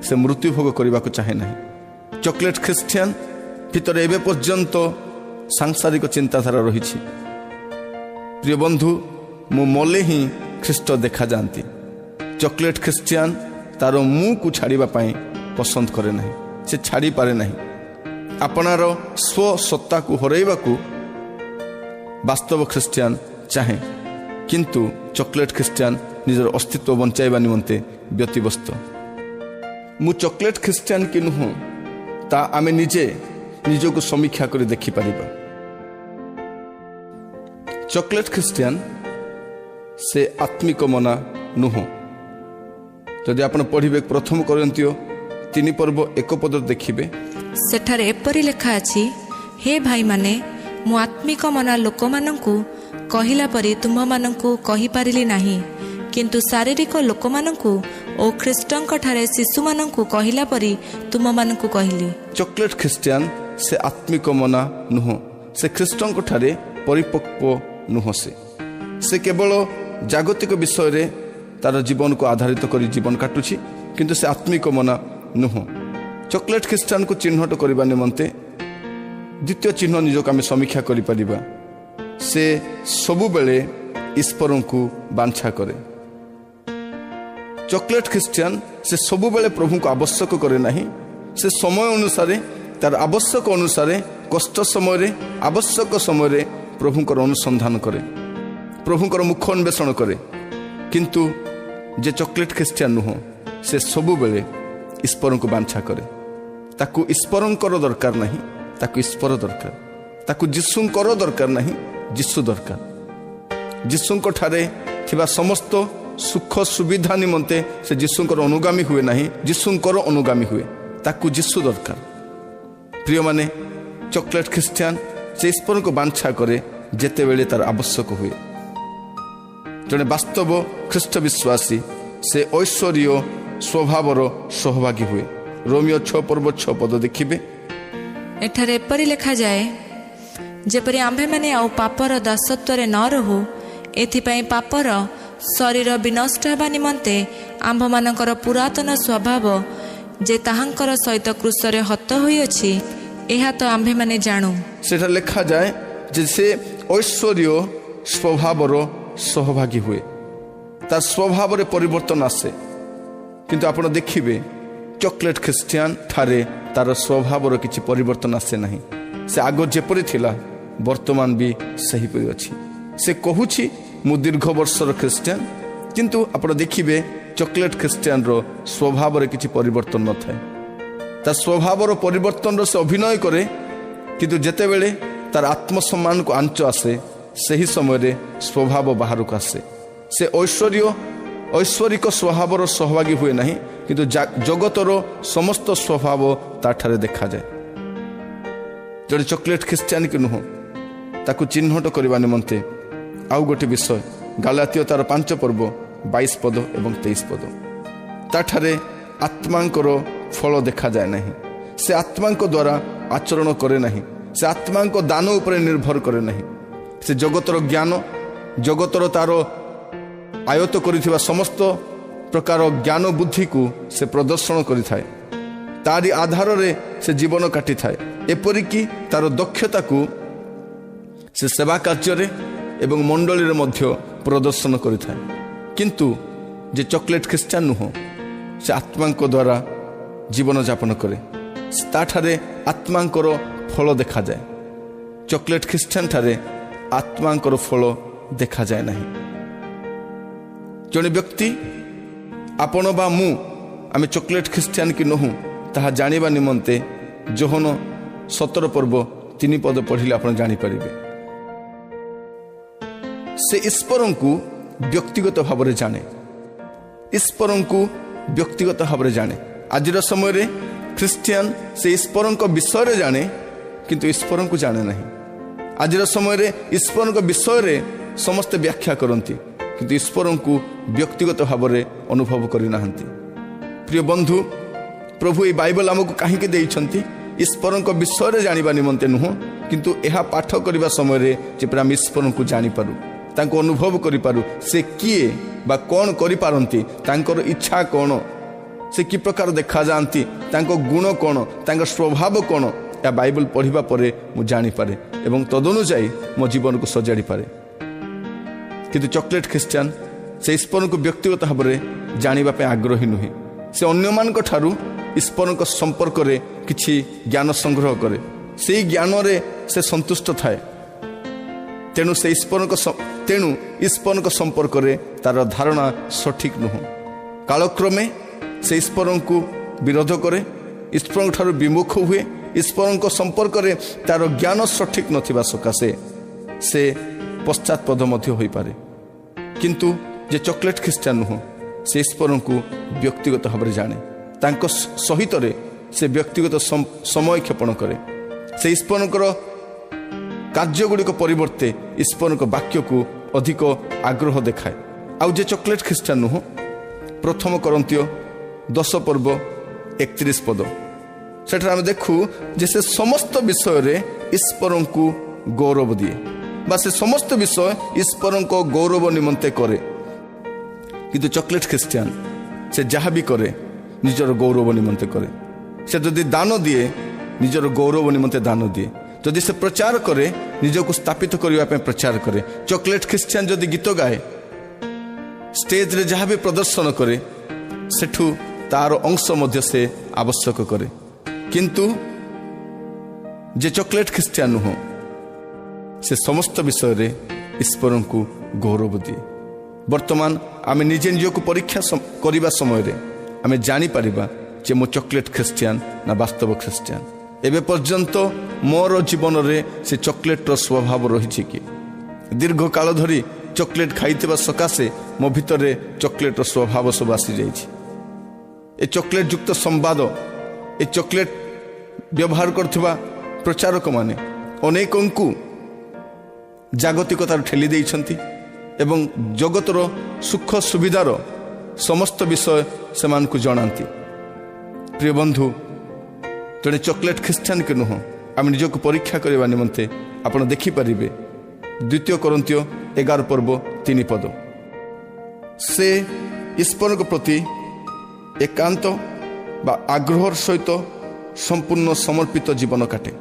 ସେ ମୃତ୍ୟୁଭୋଗ କରିବାକୁ ଚାହେଁ ନାହିଁ। ଚକୋଲେଟ୍ ଖ୍ରୀଷ୍ଟିଆନ ଭିତରେ ଏବେ ପର୍ଯ୍ୟନ୍ତ ସାଂସାରିକ ଚିନ୍ତାଧାରା ରହିଛି। ପ୍ରିୟ ବନ୍ଧୁ, ମୁଁ ମଲେ ହିଁ ଖ୍ରୀଷ୍ଟ ଦେଖାଯାଆନ୍ତି। ଚକୋଲେଟ୍ ଖ୍ରୀଷ୍ଟିଆନ ତାର ମୁଁକୁ ଛାଡ଼ିବା ପାଇଁ ପସନ୍ଦ କରେ ନାହିଁ, ସେ ଛାଡ଼ିପାରେ ନାହିଁ। ଆପଣାର ସ୍ୱସତ୍ତାକୁ ହରାଇବାକୁ ବାସ୍ତବ ଖ୍ରୀଷ୍ଟିଆନ ଚାହେଁ, କିନ୍ତୁ ଚକୋଲେଟ୍ ଖ୍ରୀଷ୍ଟିଆନ ନିଜର ଅସ୍ତିତ୍ୱ ବଞ୍ଚାଇବା ନିମନ୍ତେ ବ୍ୟତିବ୍ୟସ୍ତ। ମୁଁ ଚକୋଲେଟ୍ ଖ୍ରୀଷ୍ଟିଆନ କି ନୁହଁ, ତା ଆମେ ନିଜେ ନିଜକୁ ସମୀକ୍ଷା କରି ଦେଖିପାରିବା। ଚକୋଲେଟ୍ ଖ୍ରୀଷ୍ଟିଆନ ସେ ଆତ୍ମିକ ମନା ନୁହଁ। ଯଦି ଆପଣ ପଢ଼ିବେ 1 କରିନ୍ଥିଓ 3 ପର୍ବ 1 ପଦରେ ଦେଖିବେ, ସେଠାରେ ଏପରି ଲେଖା ଅଛି, ହେ ଭାଇମାନେ, ମୁଁ ଆତ୍ମିକ ମନା ଲୋକମାନଙ୍କୁ କହିଲା ପରି ତୁମମାନଙ୍କୁ କହିପାରିଲି ନାହିଁ, କିନ୍ତୁ ଶାରୀରିକ ଲୋକମାନଙ୍କୁ ଓ ଖ୍ରୀଷ୍ଟଙ୍କଠାରେ ଶିଶୁମାନଙ୍କୁ କହିଲା ପରି ତୁମମାନଙ୍କୁ କହିଲି। ଚକୋଲେଟ୍ ଖ୍ରୀଷ୍ଟିଆନ ସେ ଆତ୍ମିକ ମନା ନୁହଁ, ସେ ଖ୍ରୀଷ୍ଟଙ୍କଠାରେ ପରିପକ୍ୱ ନୁହଁ। ସେ କେବଳ ଜାଗତିକ ବିଷୟରେ ତାର ଜୀବନକୁ ଆଧାରିତ କରି ଜୀବନ କାଟୁଛି, କିନ୍ତୁ ସେ ଆତ୍ମିକ ମନା ନୁହଁ। ଚକୋଲେଟ୍ ଖ୍ରୀଷ୍ଟିଆନକୁ ଚିହ୍ନଟ କରିବା ନିମନ୍ତେ ଦ୍ୱିତୀୟ ଚିହ୍ନ ନିଜକୁ ଆମେ ସମୀକ୍ଷା କରିପାରିବା, ସେ ସବୁବେଳେ ଈଶ୍ୱରଙ୍କୁ ବାଞ୍ଛା କରେ। ଚକୋଲେଟ୍ ଖ୍ରୀଷ୍ଟିଆନ ସେ ସବୁବେଳେ ପ୍ରଭୁଙ୍କୁ ଆବଶ୍ୟକ କରେ ନାହିଁ। ସେ ସମୟ ଅନୁସାରେ, ତାର ଆବଶ୍ୟକ ଅନୁସାରେ, କଷ୍ଟ ସମୟରେ, ଆବଶ୍ୟକ ସମୟରେ ପ୍ରଭୁଙ୍କର ଅନୁସନ୍ଧାନ କରେ, ପ୍ରଭୁଙ୍କର ମୁଖ ଅନ୍ୱେଷଣ କରେ। କିନ୍ତୁ ଯେ ଚକୋଲେଟ୍ ଖ୍ରୀଷ୍ଟିଆନ ନୁହଁ, ସେ ସବୁବେଳେ ଈଶ୍ୱରଙ୍କୁ ବାଞ୍ଛା କରେ। ତାକୁ ଈଶ୍ୱରଙ୍କର ଦରକାର ନାହିଁ, ତାକୁ ଈଶ୍ୱର ଦରକାର। ତାକୁ ଯୀଶୁଙ୍କର ଦରକାର ନାହିଁ, ଯୀଶୁ ଦରକାର। ଯୀଶୁଙ୍କ ଠାରେ ଥିବା ସମସ୍ତ ସୁଖ ସୁବିଧା ନିମନ୍ତେ ସେ ଯୀଶୁଙ୍କର ଅନୁଗାମୀ ହୁଏ ନାହିଁ, ଯୀଶୁଙ୍କର ଅନୁଗାମୀ ହୁଏ। ତାକୁ ଯୀଶୁ ଦରକାର। ପ୍ରିୟମାନେ, ଚକୋଲେଟ୍ ଖ୍ରୀଷ୍ଟିଆନ ସେ ଈଶ୍ୱରଙ୍କୁ ବାଞ୍ଛା କରେ ଯେତେବେଳେ ତାର ଆବଶ୍ୟକ ହୁଏ। ଜଣେ ବାସ୍ତବ ଖ୍ରୀଷ୍ଟ ବିଶ୍ୱାସୀ ସେ ଐଶ୍ୱର୍ଯ୍ୟ ସ୍ୱଭାବର ସହଭାଗୀ ହୁଏ। ରୋମିଓ 6 ପର୍ବ 6 ପଦ ଦେଖିବେ, ଏଠାରେ ଏପରି ଲେଖାଯାଏ, ଯେପରି ଆମ୍ଭେମାନେ ଆଉ ପାପର ଦାସତ୍ୱରେ ନ ରହୁ, ଏଥିପାଇଁ ପାପର ଶରୀର ବିନଷ୍ଟ ହେବା ନିମନ୍ତେ ଆମ୍ଭମାନଙ୍କର ପୁରାତନ ସ୍ୱଭାବ ଯେ ତାହାଙ୍କର ସହିତ କ୍ରୁଶରେ ହତ ହୋଇଅଛି, ଏହା ତ ଆମ୍ଭେମାନେ ଜାଣୁ। ସେଟା ଲେଖାଯାଏ ଯେ ସେ ଐଶ୍ୱର୍ଯ୍ୟ ସ୍ୱଭାବର ସହଭାଗୀ ହୁଏ, ତାର ସ୍ୱଭାବରେ ପରିବର୍ତ୍ତନ ଆସେ। କିନ୍ତୁ ଆପଣ ଦେଖିବେ ଚକୋଲେଟ୍ ଖ୍ରୀଷ୍ଟିଆନ ଠାରେ ତାର ସ୍ୱଭାବର କିଛି ପରିବର୍ତ୍ତନ ଆସେ ନାହିଁ। ସେ ଆଗ ଯେପରି ଥିଲା ବର୍ତ୍ତମାନ ବି ସେହିପରି ଅଛି। ସେ କହୁଛି ମୁଁ ଦୀର୍ଘ ବର୍ଷର ଖ୍ରୀଷ୍ଟିଆନ, କିନ୍ତୁ ଆପଣ ଦେଖିବେ ଚକୋଲେଟ୍ ଖ୍ରୀଷ୍ଟିଆନର ସ୍ୱଭାବରେ କିଛି ପରିବର୍ତ୍ତନ ନଥାଏ। ତା ସ୍ୱଭାବର ପରିବର୍ତ୍ତନର ସେ ଅଭିନୟ କରେ, କିନ୍ତୁ ଯେତେବେଳେ ତାର ଆତ୍ମସମ୍ମାନକୁ ଆଞ୍ଚ ଆସେ ସେହି ସମୟରେ ସ୍ୱଭାବ ବାହାରକୁ ଆସେ। ସେ ଐଶ୍ୱରିକ ସ୍ୱଭାବର ସହଭାଗୀ ହୁଏ ନାହିଁ, କିନ୍ତୁ ଜଗତର ସମସ୍ତ ସ୍ୱଭାବ ତାଠାରେ ଦେଖାଯାଏ। ଜଣେ ଚକୋଲେଟ୍ ଖ୍ରୀଷ୍ଟିଆନ କି ନୁହଁ ତାକୁ ଚିହ୍ନଟ କରିବା ନିମନ୍ତେ ଆଉ ଗୋଟେ ବିଷୟ ଗାଲାତୀୟ ତାର 5 ପର୍ବ 22 ପଦ ଏବଂ 23 ପଦ। ତାଠାରେ ଆତ୍ମାଙ୍କର ଫଳ ଦେଖାଯାଏ ନାହିଁ। ସେ ଆତ୍ମାଙ୍କ ଦ୍ୱାରା ଆଚରଣ କରେ ନାହିଁ। ସେ ଆତ୍ମାଙ୍କ ଦାନ ଉପରେ ନିର୍ଭର କରେ ନାହିଁ। ସେ ଜଗତର ଜ୍ଞାନ, ଜଗତର ତାର ଆୟତ୍ତ କରିଥିବା ସମସ୍ତ ପ୍ରକାର ଜ୍ଞାନ ବୁଦ୍ଧିକୁ ସେ ପ୍ରଦର୍ଶନ କରିଥାଏ। ତାରି ଆଧାରରେ ସେ ଜୀବନ କାଟିଥାଏ। ଏପରିକି ତାର ଦକ୍ଷତାକୁ ସେ ସେବା କାର୍ଯ୍ୟରେ ଏବଂ ମଣ୍ଡଳୀରେ ମଧ୍ୟ ପ୍ରଦର୍ଶନ କରିଥାଏ। କିନ୍ତୁ ଯେ ଚକୋଲେଟ୍ ଖ୍ରୀଷ୍ଟିଆନ ନୁହଁ, ସେ ଆତ୍ମାଙ୍କ ଦ୍ୱାରା ଜୀବନଯାପନ କରେ। ତାଠାରେ ଆତ୍ମାଙ୍କର ଫଳ ଦେଖାଯାଏ। ଚକୋଲେଟ୍ ଖ୍ରୀଷ୍ଟିଆନ ଠାରେ ଆତ୍ମାଙ୍କର ଫଳ ଦେଖାଯାଏ ନାହିଁ। ଜଣେ ବ୍ୟକ୍ତି, ଆପଣ ବା ମୁଁ, ଆମେ ଚକୋଲେଟ୍ ଖ୍ରୀଷ୍ଟିଆନ କି ନୁହଁ ତାହା ଜାଣିବା ନିମନ୍ତେ ଯୋହନ 17 ପର୍ବ 3 ପଦ ପଢ଼ିଲେ ଆପଣ ଜାଣିପାରିବେ। ସେ ଈଶ୍ୱରଙ୍କୁ ବ୍ୟକ୍ତିଗତ ଭାବରେ ଜାଣେ। ଈଶ୍ୱରଙ୍କୁ ବ୍ୟକ୍ତିଗତ ଭାବରେ ଜାଣେ। ଆଜିର ସମୟରେ ଖ୍ରୀଷ୍ଟିଆନ ସେ ଈଶ୍ୱରଙ୍କ ବିଷୟରେ ଜାଣେ, କିନ୍ତୁ ଈଶ୍ୱରଙ୍କୁ ଜାଣେ ନାହିଁ। ଆଜିର ସମୟରେ ଈଶ୍ୱରଙ୍କ ବିଷୟରେ ସମସ୍ତେ ବ୍ୟାଖ୍ୟା କରନ୍ତି, କିନ୍ତୁ ଈଶ୍ୱରଙ୍କୁ ବ୍ୟକ୍ତିଗତ ଭାବରେ ଅନୁଭବ କରିନାହାନ୍ତି। ପ୍ରିୟ ବନ୍ଧୁ, ପ୍ରଭୁ ଏହି ବାଇବଲ ଆମକୁ କାହିଁକି ଦେଇଛନ୍ତି? ଈଶ୍ୱରଙ୍କ ବିଷୟରେ ଜାଣିବା ନିମନ୍ତେ ନୁହଁ, କିନ୍ତୁ ଏହା ପାଠ କରିବା ସମୟରେ ଯେପରି ଆମେ ଈଶ୍ୱରଙ୍କୁ ଜାଣିପାରୁ, ତାଙ୍କୁ ଅନୁଭବ କରିପାରୁ। ସେ କିଏ ବା କ'ଣ କରିପାରନ୍ତି, ତାଙ୍କର ଇଚ୍ଛା କ'ଣ, ସେ କି ପ୍ରକାର ଦେଖାଯାଆନ୍ତି, ତାଙ୍କ ଗୁଣ କ'ଣ, ତାଙ୍କ ସ୍ୱଭାବ କ'ଣ, ଏହା ବାଇବଲ ପଢ଼ିବା ପରେ ମୁଁ ଜାଣିପାରେ ଏବଂ ତଦନୁଯାୟୀ ମୋ ଜୀବନକୁ ସଜାଡ଼ିପାରେ। କିନ୍ତୁ ଚକୋଲେଟ୍ ଖ୍ରୀଷ୍ଟିଆନ ସେ ଈଶ୍ୱରଙ୍କୁ ବ୍ୟକ୍ତିଗତ ଭାବରେ ଜାଣିବା ପାଇଁ ଆଗ୍ରହୀ ନୁହେଁ। ସେ ଅନ୍ୟମାନଙ୍କ ଠାରୁ ଈଶ୍ୱରଙ୍କ ସମ୍ପର୍କରେ କିଛି ଜ୍ଞାନ ସଂଗ୍ରହ କରେ। ସେହି ଜ୍ଞାନରେ ସେ ସନ୍ତୁଷ୍ଟ ଥାଏ। ତେଣୁ ଈଶ୍ୱରଙ୍କ ସମ୍ପର୍କରେ ତାର ଧାରଣା ସଠିକ୍ ନୁହଁ। କାଳକ୍ରମେ ସେ ଈଶ୍ୱରଙ୍କୁ ବିରୋଧ କରେ, ଈଶ୍ୱରଙ୍କ ଠାରୁ ବିମୁଖ ହୁଏ। ଈଶ୍ୱରଙ୍କ ସମ୍ପର୍କରେ ତାର ଜ୍ଞାନ ସଠିକ୍ ନଥିବା ସକାଶେ ସେ ପଶ୍ଚାତପଦ ମଧ୍ୟ ହୋଇପାରେ। କିନ୍ତୁ ଯେ ଚକୋଲେଟ୍ ଖ୍ରୀଷ୍ଟିଆନ ନୁହଁ, ସେ ଈଶ୍ୱରଙ୍କୁ ବ୍ୟକ୍ତିଗତ ଭାବରେ ଜାଣେ। ତାଙ୍କ ସହିତରେ ସେ ବ୍ୟକ୍ତିଗତ ସମୟ କ୍ଷେପଣ କରେ। ସେ ଈଶ୍ୱରଙ୍କର କାର୍ଯ୍ୟଗୁଡ଼ିକ ପରିବର୍ତ୍ତେ ଈଶ୍ୱରଙ୍କ ବାକ୍ୟକୁ ଅଧିକ ଆଗ୍ରହ ଦେଖାଏ। ଆଉ ଯେ ଚକୋଲେଟ୍ ଖ୍ରୀଷ୍ଟିଆନ ନୁହଁ, 1 କରନ୍ଥୀୟ 10 ପର୍ବ 31 ପଦ, ସେଠାରେ ଆମେ ଦେଖୁ ଯେ ସେ ସମସ୍ତ ବିଷୟରେ ଈଶ୍ୱରଙ୍କୁ ଗୌରବ ଦିଏ, ବା ସେ ସମସ୍ତ ବିଷୟ ଈଶ୍ୱରଙ୍କ ଗୌରବ ନିମନ୍ତେ କରେ। କିନ୍ତୁ ଚକୋଲେଟ୍ ଖ୍ରୀଷ୍ଟିଆନ ସେ ଯାହା ବି କରେ ନିଜର ଗୌରବ ନିମନ୍ତେ କରେ। ସେ ଯଦି ଦାନ ଦିଏ, ନିଜର ଗୌରବ ନିମନ୍ତେ ଦାନ ଦିଏ। ଯଦି ସେ ପ୍ରଚାର କରେ, ନିଜକୁ ସ୍ଥାପିତ କରିବା ପାଇଁ ପ୍ରଚାର କରେ। ଚକୋଲେଟ୍ ଖ୍ରୀଷ୍ଟିଆନ ଯଦି ଗୀତ ଗାଏ, ଷ୍ଟେଜରେ ଯାହା ବି ପ୍ରଦର୍ଶନ କରେ, ସେଠୁ ତାର ଅଂଶ ମଧ୍ୟ ସେ ଆବଶ୍ୟକ କରେ। କିନ୍ତୁ ଯେ ଚକୋଲେଟ୍ ଖ୍ରୀଷ୍ଟିଆନ ନୁହଁ, ସେ ସମସ୍ତ ବିଷୟରେ ଈଶ୍ୱରଙ୍କୁ ଗୌରବ ଦିଏ। ବର୍ତ୍ତମାନ ଆମେ ନିଜେ ନିଜକୁ ପରୀକ୍ଷା କରିବା ସମୟରେ ଆମେ ଜାଣିପାରିବା ଯେ ମୁଁ ଚକୋଲେଟ୍ ଖ୍ରୀଷ୍ଟିଆନ ନା ବାସ୍ତବ ଖ୍ରୀଷ୍ଟିଆନ। ଏବେ ପର୍ଯ୍ୟନ୍ତ ମୋର ଜୀବନରେ ସେ ଚକୋଲେଟ୍ର ସ୍ୱଭାବ ରହିଛି କି? ଦୀର୍ଘ କାଳ ଧରି ଚକୋଲେଟ୍ ଖାଇଥିବା ସକାଶେ ମୋ ଭିତରେ ଚକୋଲେଟ୍ର ସ୍ୱଭାବ ସବୁ ଆସିଯାଇଛି। ଏ ଚକୋଲେଟ୍ ଯୁକ୍ତ ସମ୍ବାଦ, ଏ ଚକୋଲେଟ୍ ବ୍ୟବହାର କରୁଥିବା ପ୍ରଚାରକମାନେ ଅନେକଙ୍କୁ ଜାଗତିକତାରୁ ଠେଲି ଦେଇଛନ୍ତି ଏବଂ ଜଗତର ସୁଖ ସୁବିଧାର ସମସ୍ତ ବିଷୟ ସେମାନଙ୍କୁ ଜଣାନ୍ତି। ପ୍ରିୟ ବନ୍ଧୁ, ଜଣେ ଚକୋଲେଟ୍ ଖ୍ରୀଷ୍ଟିଆନ କି ନୁହଁ, ଆମେ ନିଜକୁ ପରୀକ୍ଷା କରିବା ନିମନ୍ତେ ଆପଣ ଦେଖିପାରିବେ 2 କରନ୍ଥୀୟ 11 ପର୍ବ 3 ପଦ। ସେ ଈଶ୍ୱରଙ୍କ ପ୍ରତି ଏକାନ୍ତ ବା ଆଗ୍ରହର ସହିତ ସମ୍ପୂର୍ଣ୍ଣ ସମର୍ପିତ ଜୀବନ କାଟେ।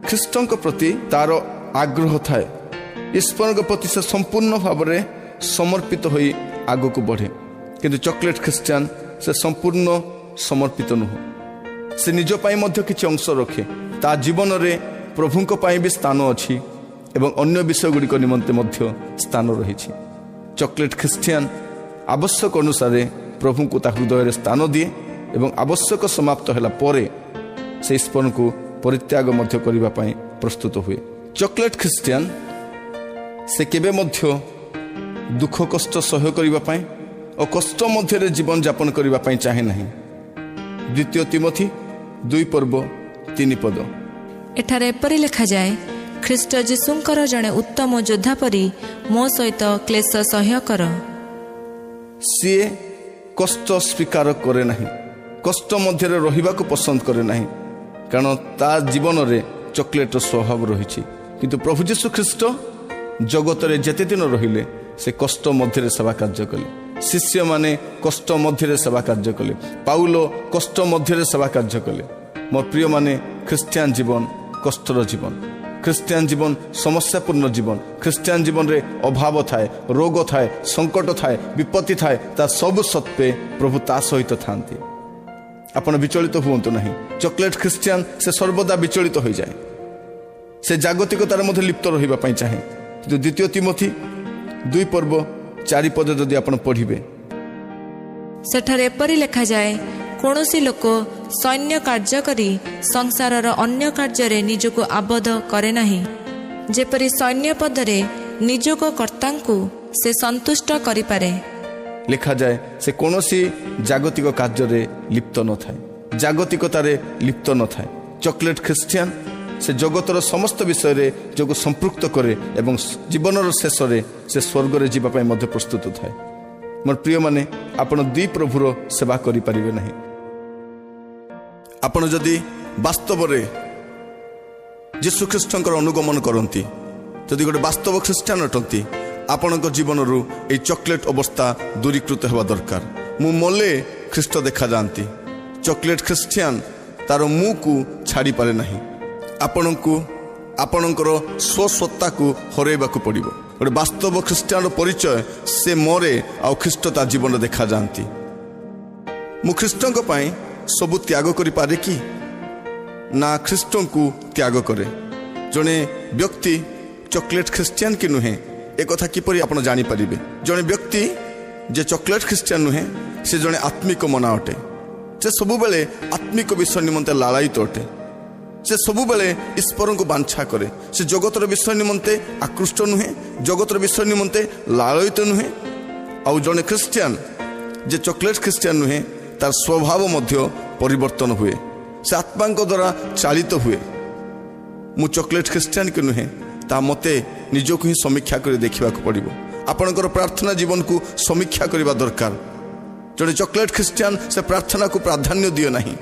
ଖ୍ରୀଷ୍ଟଙ୍କ ପ୍ରତି ତାର ଆଗ୍ରହ ଥାଏ। ଈଶ୍ୱରଙ୍କ ପ୍ରତି ସେ ସମ୍ପୂର୍ଣ୍ଣ ଭାବରେ ସମର୍ପିତ ହୋଇ ଆଗକୁ ବଢ଼େ। କିନ୍ତୁ ଚକୋଲେଟ୍ ଖ୍ରୀଷ୍ଟିଆନ ସେ ସମ୍ପୂର୍ଣ୍ଣ ସମର୍ପିତ ନୁହଁ। ସେ ନିଜ ପାଇଁ ମଧ୍ୟ କିଛି ଅଂଶ ରଖେ। ତା ଜୀବନରେ ପ୍ରଭୁଙ୍କ ପାଇଁ ବି ସ୍ଥାନ ଅଛି ଏବଂ ଅନ୍ୟ ବିଷୟଗୁଡ଼ିକ ନିମନ୍ତେ ମଧ୍ୟ ସ୍ଥାନ ରହିଛି। ଚକୋଲେଟ୍ ଖ୍ରୀଷ୍ଟିଆନ ଆବଶ୍ୟକ ଅନୁସାରେ ପ୍ରଭୁଙ୍କୁ ତା ହୃଦୟରେ ସ୍ଥାନ ଦିଏ ଏବଂ ଆବଶ୍ୟକ ସମାପ୍ତ ହେଲା ପରେ ସେ ଈଶ୍ୱରଙ୍କୁ ପରିତ୍ୟାଗ ମଧ୍ୟ କରିବା ପାଇଁ ପ୍ରସ୍ତୁତ ହୁଏ। ଚକୋଲେଟ୍ ଖ୍ରୀଷ୍ଟିଆନ ସେ କେବେ ମଧ୍ୟ ଦୁଃଖ କଷ୍ଟ ସହ୍ୟ କରିବା ପାଇଁ ଓ କଷ୍ଟ ମଧ୍ୟରେ ଜୀବନଯାପନ କରିବା ପାଇଁ ଚାହେଁ ନାହିଁ। 2 ତିମୋଥୀ 2:3 ଏଠାରେ ଏପରି ଲେଖାଯାଏ, ଖ୍ରୀଷ୍ଟ ଯୀଶୁଙ୍କର ଜଣେ ଉତ୍ତମ ଯୋଦ୍ଧା ପରି ମୋ ସହିତ କ୍ଲେଶ ସହ୍ୟ କର। ସିଏ କଷ୍ଟ ସ୍ୱୀକାର କରେ ନାହିଁ, କଷ୍ଟ ମଧ୍ୟରେ ରହିବାକୁ ପସନ୍ଦ କରେ ନାହିଁ, କାରଣ ତା ଜୀବନରେ ଚକୋଲେଟ୍ର ସ୍ୱଭାବ ରହିଛି। କିନ୍ତୁ ପ୍ରଭୁ ଯୀଶୁ ଖ୍ରୀଷ୍ଟ ଜଗତରେ ଯେତେ ଦିନ ରହିଲେ ସେ କଷ୍ଟ ମଧ୍ୟରେ ସେବା କାର୍ଯ୍ୟ କଲେ। ଶିଷ୍ୟମାନେ କଷ୍ଟ ମଧ୍ୟରେ ସେବା କାର୍ଯ୍ୟ କଲେ। ପାଉଲ କଷ୍ଟ ମଧ୍ୟରେ ସେବା କାର୍ଯ୍ୟ କଲେ। ମୋର ପ୍ରିୟମାନେ, ଖ୍ରୀଷ୍ଟିଆନ ଜୀବନ କଷ୍ଟର ଜୀବନ। ଖ୍ରୀଷ୍ଟିଆନ ଜୀବନ ସମସ୍ୟାପୂର୍ଣ୍ଣ ଜୀବନ। ଖ୍ରୀଷ୍ଟିଆନ ଜୀବନରେ ଅଭାବ ଥାଏ, ରୋଗ ଥାଏ, ସଙ୍କଟ ଥାଏ, ବିପତ୍ତି ଥାଏ। ତା ସବୁ ସତ୍ତ୍ୱେ ପ୍ରଭୁ ତା ସହିତ ଥାନ୍ତି। ଆପଣ ବିଚଳିତ ହୁଅନ୍ତୁ ନାହିଁ। ଚକୋଲେଟ୍ ଖ୍ରୀଷ୍ଟିଆନ ସେ ସର୍ବଦା ବିଚଳିତ ହୋଇଯାଏ। ସେ ଜାଗତିକତାରେ ମଧ୍ୟ ଲିପ୍ତ ରହିବା ପାଇଁ ଚାହେଁ। କିନ୍ତୁ 2 ତିମୋଥୀ 2:4 ଯଦି ଆପଣ ପଢ଼ିବେ, ସେଠାରେ ଏପରି ଲେଖାଯାଏ, କୌଣସି ଲୋକ ସୈନ୍ୟ କାର୍ଯ୍ୟ କରି ସଂସାରର ଅନ୍ୟ କାର୍ଯ୍ୟରେ ନିଜକୁ ଆବଦ୍ଧ କରେ ନାହିଁ, ଯେପରି ସୈନ୍ୟ ପଦରେ ନିଯୋଗ କର୍ତ୍ତାଙ୍କୁ ସେ ସନ୍ତୁଷ୍ଟ କରିପାରେ। ଲେଖାଯାଏ ସେ କୌଣସି ଜାଗତିକ କାର୍ଯ୍ୟରେ ଲିପ୍ତ ନଥାଏ, ଜାଗତିକତାରେ ଲିପ୍ତ ନଥାଏ। ଚକୋଲେଟ୍ ଖ୍ରୀଷ୍ଟିଆନ ସେ ଜଗତର ସମସ୍ତ ବିଷୟରେ ଯୋଗ ସମ୍ପୃକ୍ତ କରେ ଏବଂ ଜୀବନର ଶେଷରେ ସେ ସ୍ୱର୍ଗରେ ଯିବା ପାଇଁ ମଧ୍ୟ ପ୍ରସ୍ତୁତ ଥାଏ। ମୋର ପ୍ରିୟମାନେ, ଆପଣ 2 ପ୍ରଭୁର ସେବା କରିପାରିବେ ନାହିଁ। ଆପଣ ଯଦି ବାସ୍ତବରେ ଯୀଶୁଖ୍ରୀଷ୍ଟଙ୍କର ଅନୁଗମନ କରନ୍ତି, ଯଦି ଗୋଟେ ବାସ୍ତବ ଖ୍ରୀଷ୍ଟିଆନ ଅଟନ୍ତି, ଆପଣଙ୍କ ଜୀବନରୁ ଏହି ଚକୋଲେଟ୍ ଅବସ୍ଥା ଦୂରୀକୃତ ହେବା ଦରକାର। ମୁଁ ମଲେ ଖ୍ରୀଷ୍ଟ ଦେଖାଯାଆନ୍ତି। ଚକୋଲେଟ୍ ଖ୍ରୀଷ୍ଟିଆନ ତାର ମୁହଁକୁ ଛାଡ଼ିପାରେ ନାହିଁ। ଆପଣଙ୍କୁ ଆପଣଙ୍କର ସ୍ୱସତ୍ତାକୁ ହରାଇବାକୁ ପଡ଼ିବ। ଗୋଟେ ବାସ୍ତବ ଖ୍ରୀଷ୍ଟିଆନର ପରିଚୟ ସେ ମରେ ଆଉ ଖ୍ରୀଷ୍ଟ ତା ଜୀବନରେ ଦେଖାଯାଆନ୍ତି। ମୁଁ ଖ୍ରୀଷ୍ଟଙ୍କ ପାଇଁ ସବୁ ତ୍ୟାଗ କରିପାରେ କି ନା ଖ୍ରୀଷ୍ଟଙ୍କୁ ତ୍ୟାଗ କରେ? ଜଣେ ବ୍ୟକ୍ତି ଚକୋଲେଟ୍ ଖ୍ରୀଷ୍ଟିଆନ କି ନୁହେଁ ଏ କଥା କିପରି ଆପଣ ଜାଣିପାରିବେ? ଜଣେ ବ୍ୟକ୍ତି ଯେ ଚକୋଲେଟ୍ ଖ୍ରୀଷ୍ଟିଆନ ନୁହେଁ ସେ ଜଣେ ଆତ୍ମିକ ମନା ଅଟେ। ସେ ସବୁବେଳେ ଆତ୍ମିକ ବିଷୟ ନିମନ୍ତେ ଲାଳାୟିତ ଅଟେ। ସେ ସବୁବେଳେ ଈଶ୍ୱରଙ୍କୁ ବାଞ୍ଛା କରେ। ସେ ଜଗତର ବିଷୟ ନିମନ୍ତେ ଆକୃଷ୍ଟ ନୁହେଁ, ଜଗତର ବିଷୟ ନିମନ୍ତେ ଲାଳୟିତ ନୁହେଁ। ଆଉ ଜଣେ ଖ୍ରୀଷ୍ଟିଆନ ଯେ ଚକୋଲେଟ୍ ଖ୍ରୀଷ୍ଟିଆନ ନୁହେଁ ତାର ସ୍ୱଭାବ ମଧ୍ୟ ପରିବର୍ତ୍ତନ ହୁଏ। ସେ ଆତ୍ମାଙ୍କ ଦ୍ୱାରା ଚାଳିତ ହୁଏ। ମୁଁ ଚକୋଲେଟ୍ ଖ୍ରୀଷ୍ଟିଆନ କି ନୁହେଁ ତା ମୋତେ ନିଜକୁ ହିଁ ସମୀକ୍ଷା କରି ଦେଖିବାକୁ ପଡ଼ିବ। ଆପଣଙ୍କର ପ୍ରାର୍ଥନା ଜୀବନକୁ ସମୀକ୍ଷା କରିବା ଦରକାର। ଜଣେ ଚକୋଲେଟ୍ ଖ୍ରୀଷ୍ଟିଆନ ସେ ପ୍ରାର୍ଥନାକୁ ପ୍ରାଧାନ୍ୟ ଦିଏ ନାହିଁ।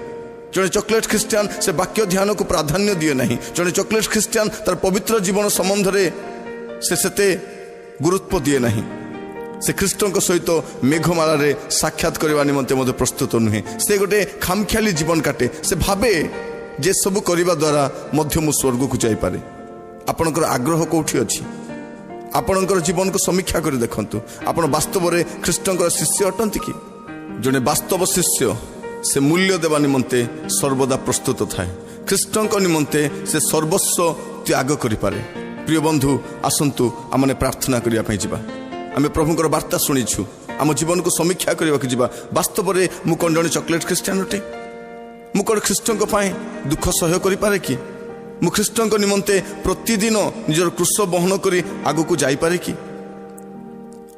ଜଣେ ଚକୋଲେଟ୍ ଖ୍ରୀଷ୍ଟିଆନ ସେ ବାକ୍ୟ ଧ୍ୟାନକୁ ପ୍ରାଧାନ୍ୟ ଦିଏ ନାହିଁ। ଜଣେ ଚକୋଲେଟ୍ ଖ୍ରୀଷ୍ଟିଆନ ତାର ପବିତ୍ର ଜୀବନ ସମ୍ବନ୍ଧରେ ସେ ସେତେ ଗୁରୁତ୍ୱ ଦିଏ ନାହିଁ। ସେ ଖ୍ରୀଷ୍ଟଙ୍କ ସହିତ ମେଘମାଳାରେ ସାକ୍ଷାତ କରିବା ନିମନ୍ତେ ମଧ୍ୟ ପ୍ରସ୍ତୁତ ନୁହେଁ। ସେ ଗୋଟେ ଖାମଖିଆଲି ଜୀବନ କାଟେ। ସେ ଭାବେ ଯେ ସବୁ କରିବା ଦ୍ୱାରା ମଧ୍ୟ ମୁଁ ସ୍ୱର୍ଗକୁ ଯାଇପାରେ। ଆପଣଙ୍କର ଆଗ୍ରହ କେଉଁଠି ଅଛି? ଆପଣଙ୍କର ଜୀବନକୁ ସମୀକ୍ଷା କରି ଦେଖନ୍ତୁ। ଆପଣ ବାସ୍ତବରେ ଖ୍ରୀଷ୍ଟଙ୍କର ଶିଷ୍ୟ ଅଟନ୍ତି କି? ଜଣେ ବାସ୍ତବ ଶିଷ୍ୟ ସେ ମୂଲ୍ୟ ଦେବା ନିମନ୍ତେ ସର୍ବଦା ପ୍ରସ୍ତୁତ ଥାଏ। ଖ୍ରୀଷ୍ଟଙ୍କ ନିମନ୍ତେ ସେ ସର୍ବସ୍ୱ ତ୍ୟାଗ କରିପାରେ। ପ୍ରିୟ ବନ୍ଧୁ, ଆସନ୍ତୁ ଆମମାନେ ପ୍ରାର୍ଥନା କରିବା ପାଇଁ ଯିବା। ଆମେ ପ୍ରଭୁଙ୍କର ବାର୍ତ୍ତା ଶୁଣିଛୁ, ଆମ ଜୀବନକୁ ସମୀକ୍ଷା କରିବାକୁ ଯିବା। ବାସ୍ତବରେ ମୁଁ କ'ଣ ଜଣେ ଚକୋଲେଟ୍ ଖ୍ରୀଷ୍ଟିଆନ ଅଟେ? ମୁଁ କ'ଣ ଖ୍ରୀଷ୍ଟଙ୍କ ପାଇଁ ଦୁଃଖ ସହ୍ୟ କରିପାରେ କି? ମୁଁ ଖ୍ରୀଷ୍ଟଙ୍କ ନିମନ୍ତେ ପ୍ରତିଦିନ ନିଜର କ୍ରୁଶ ବହନ କରି ଆଗକୁ ଯାଇପାରେ କି?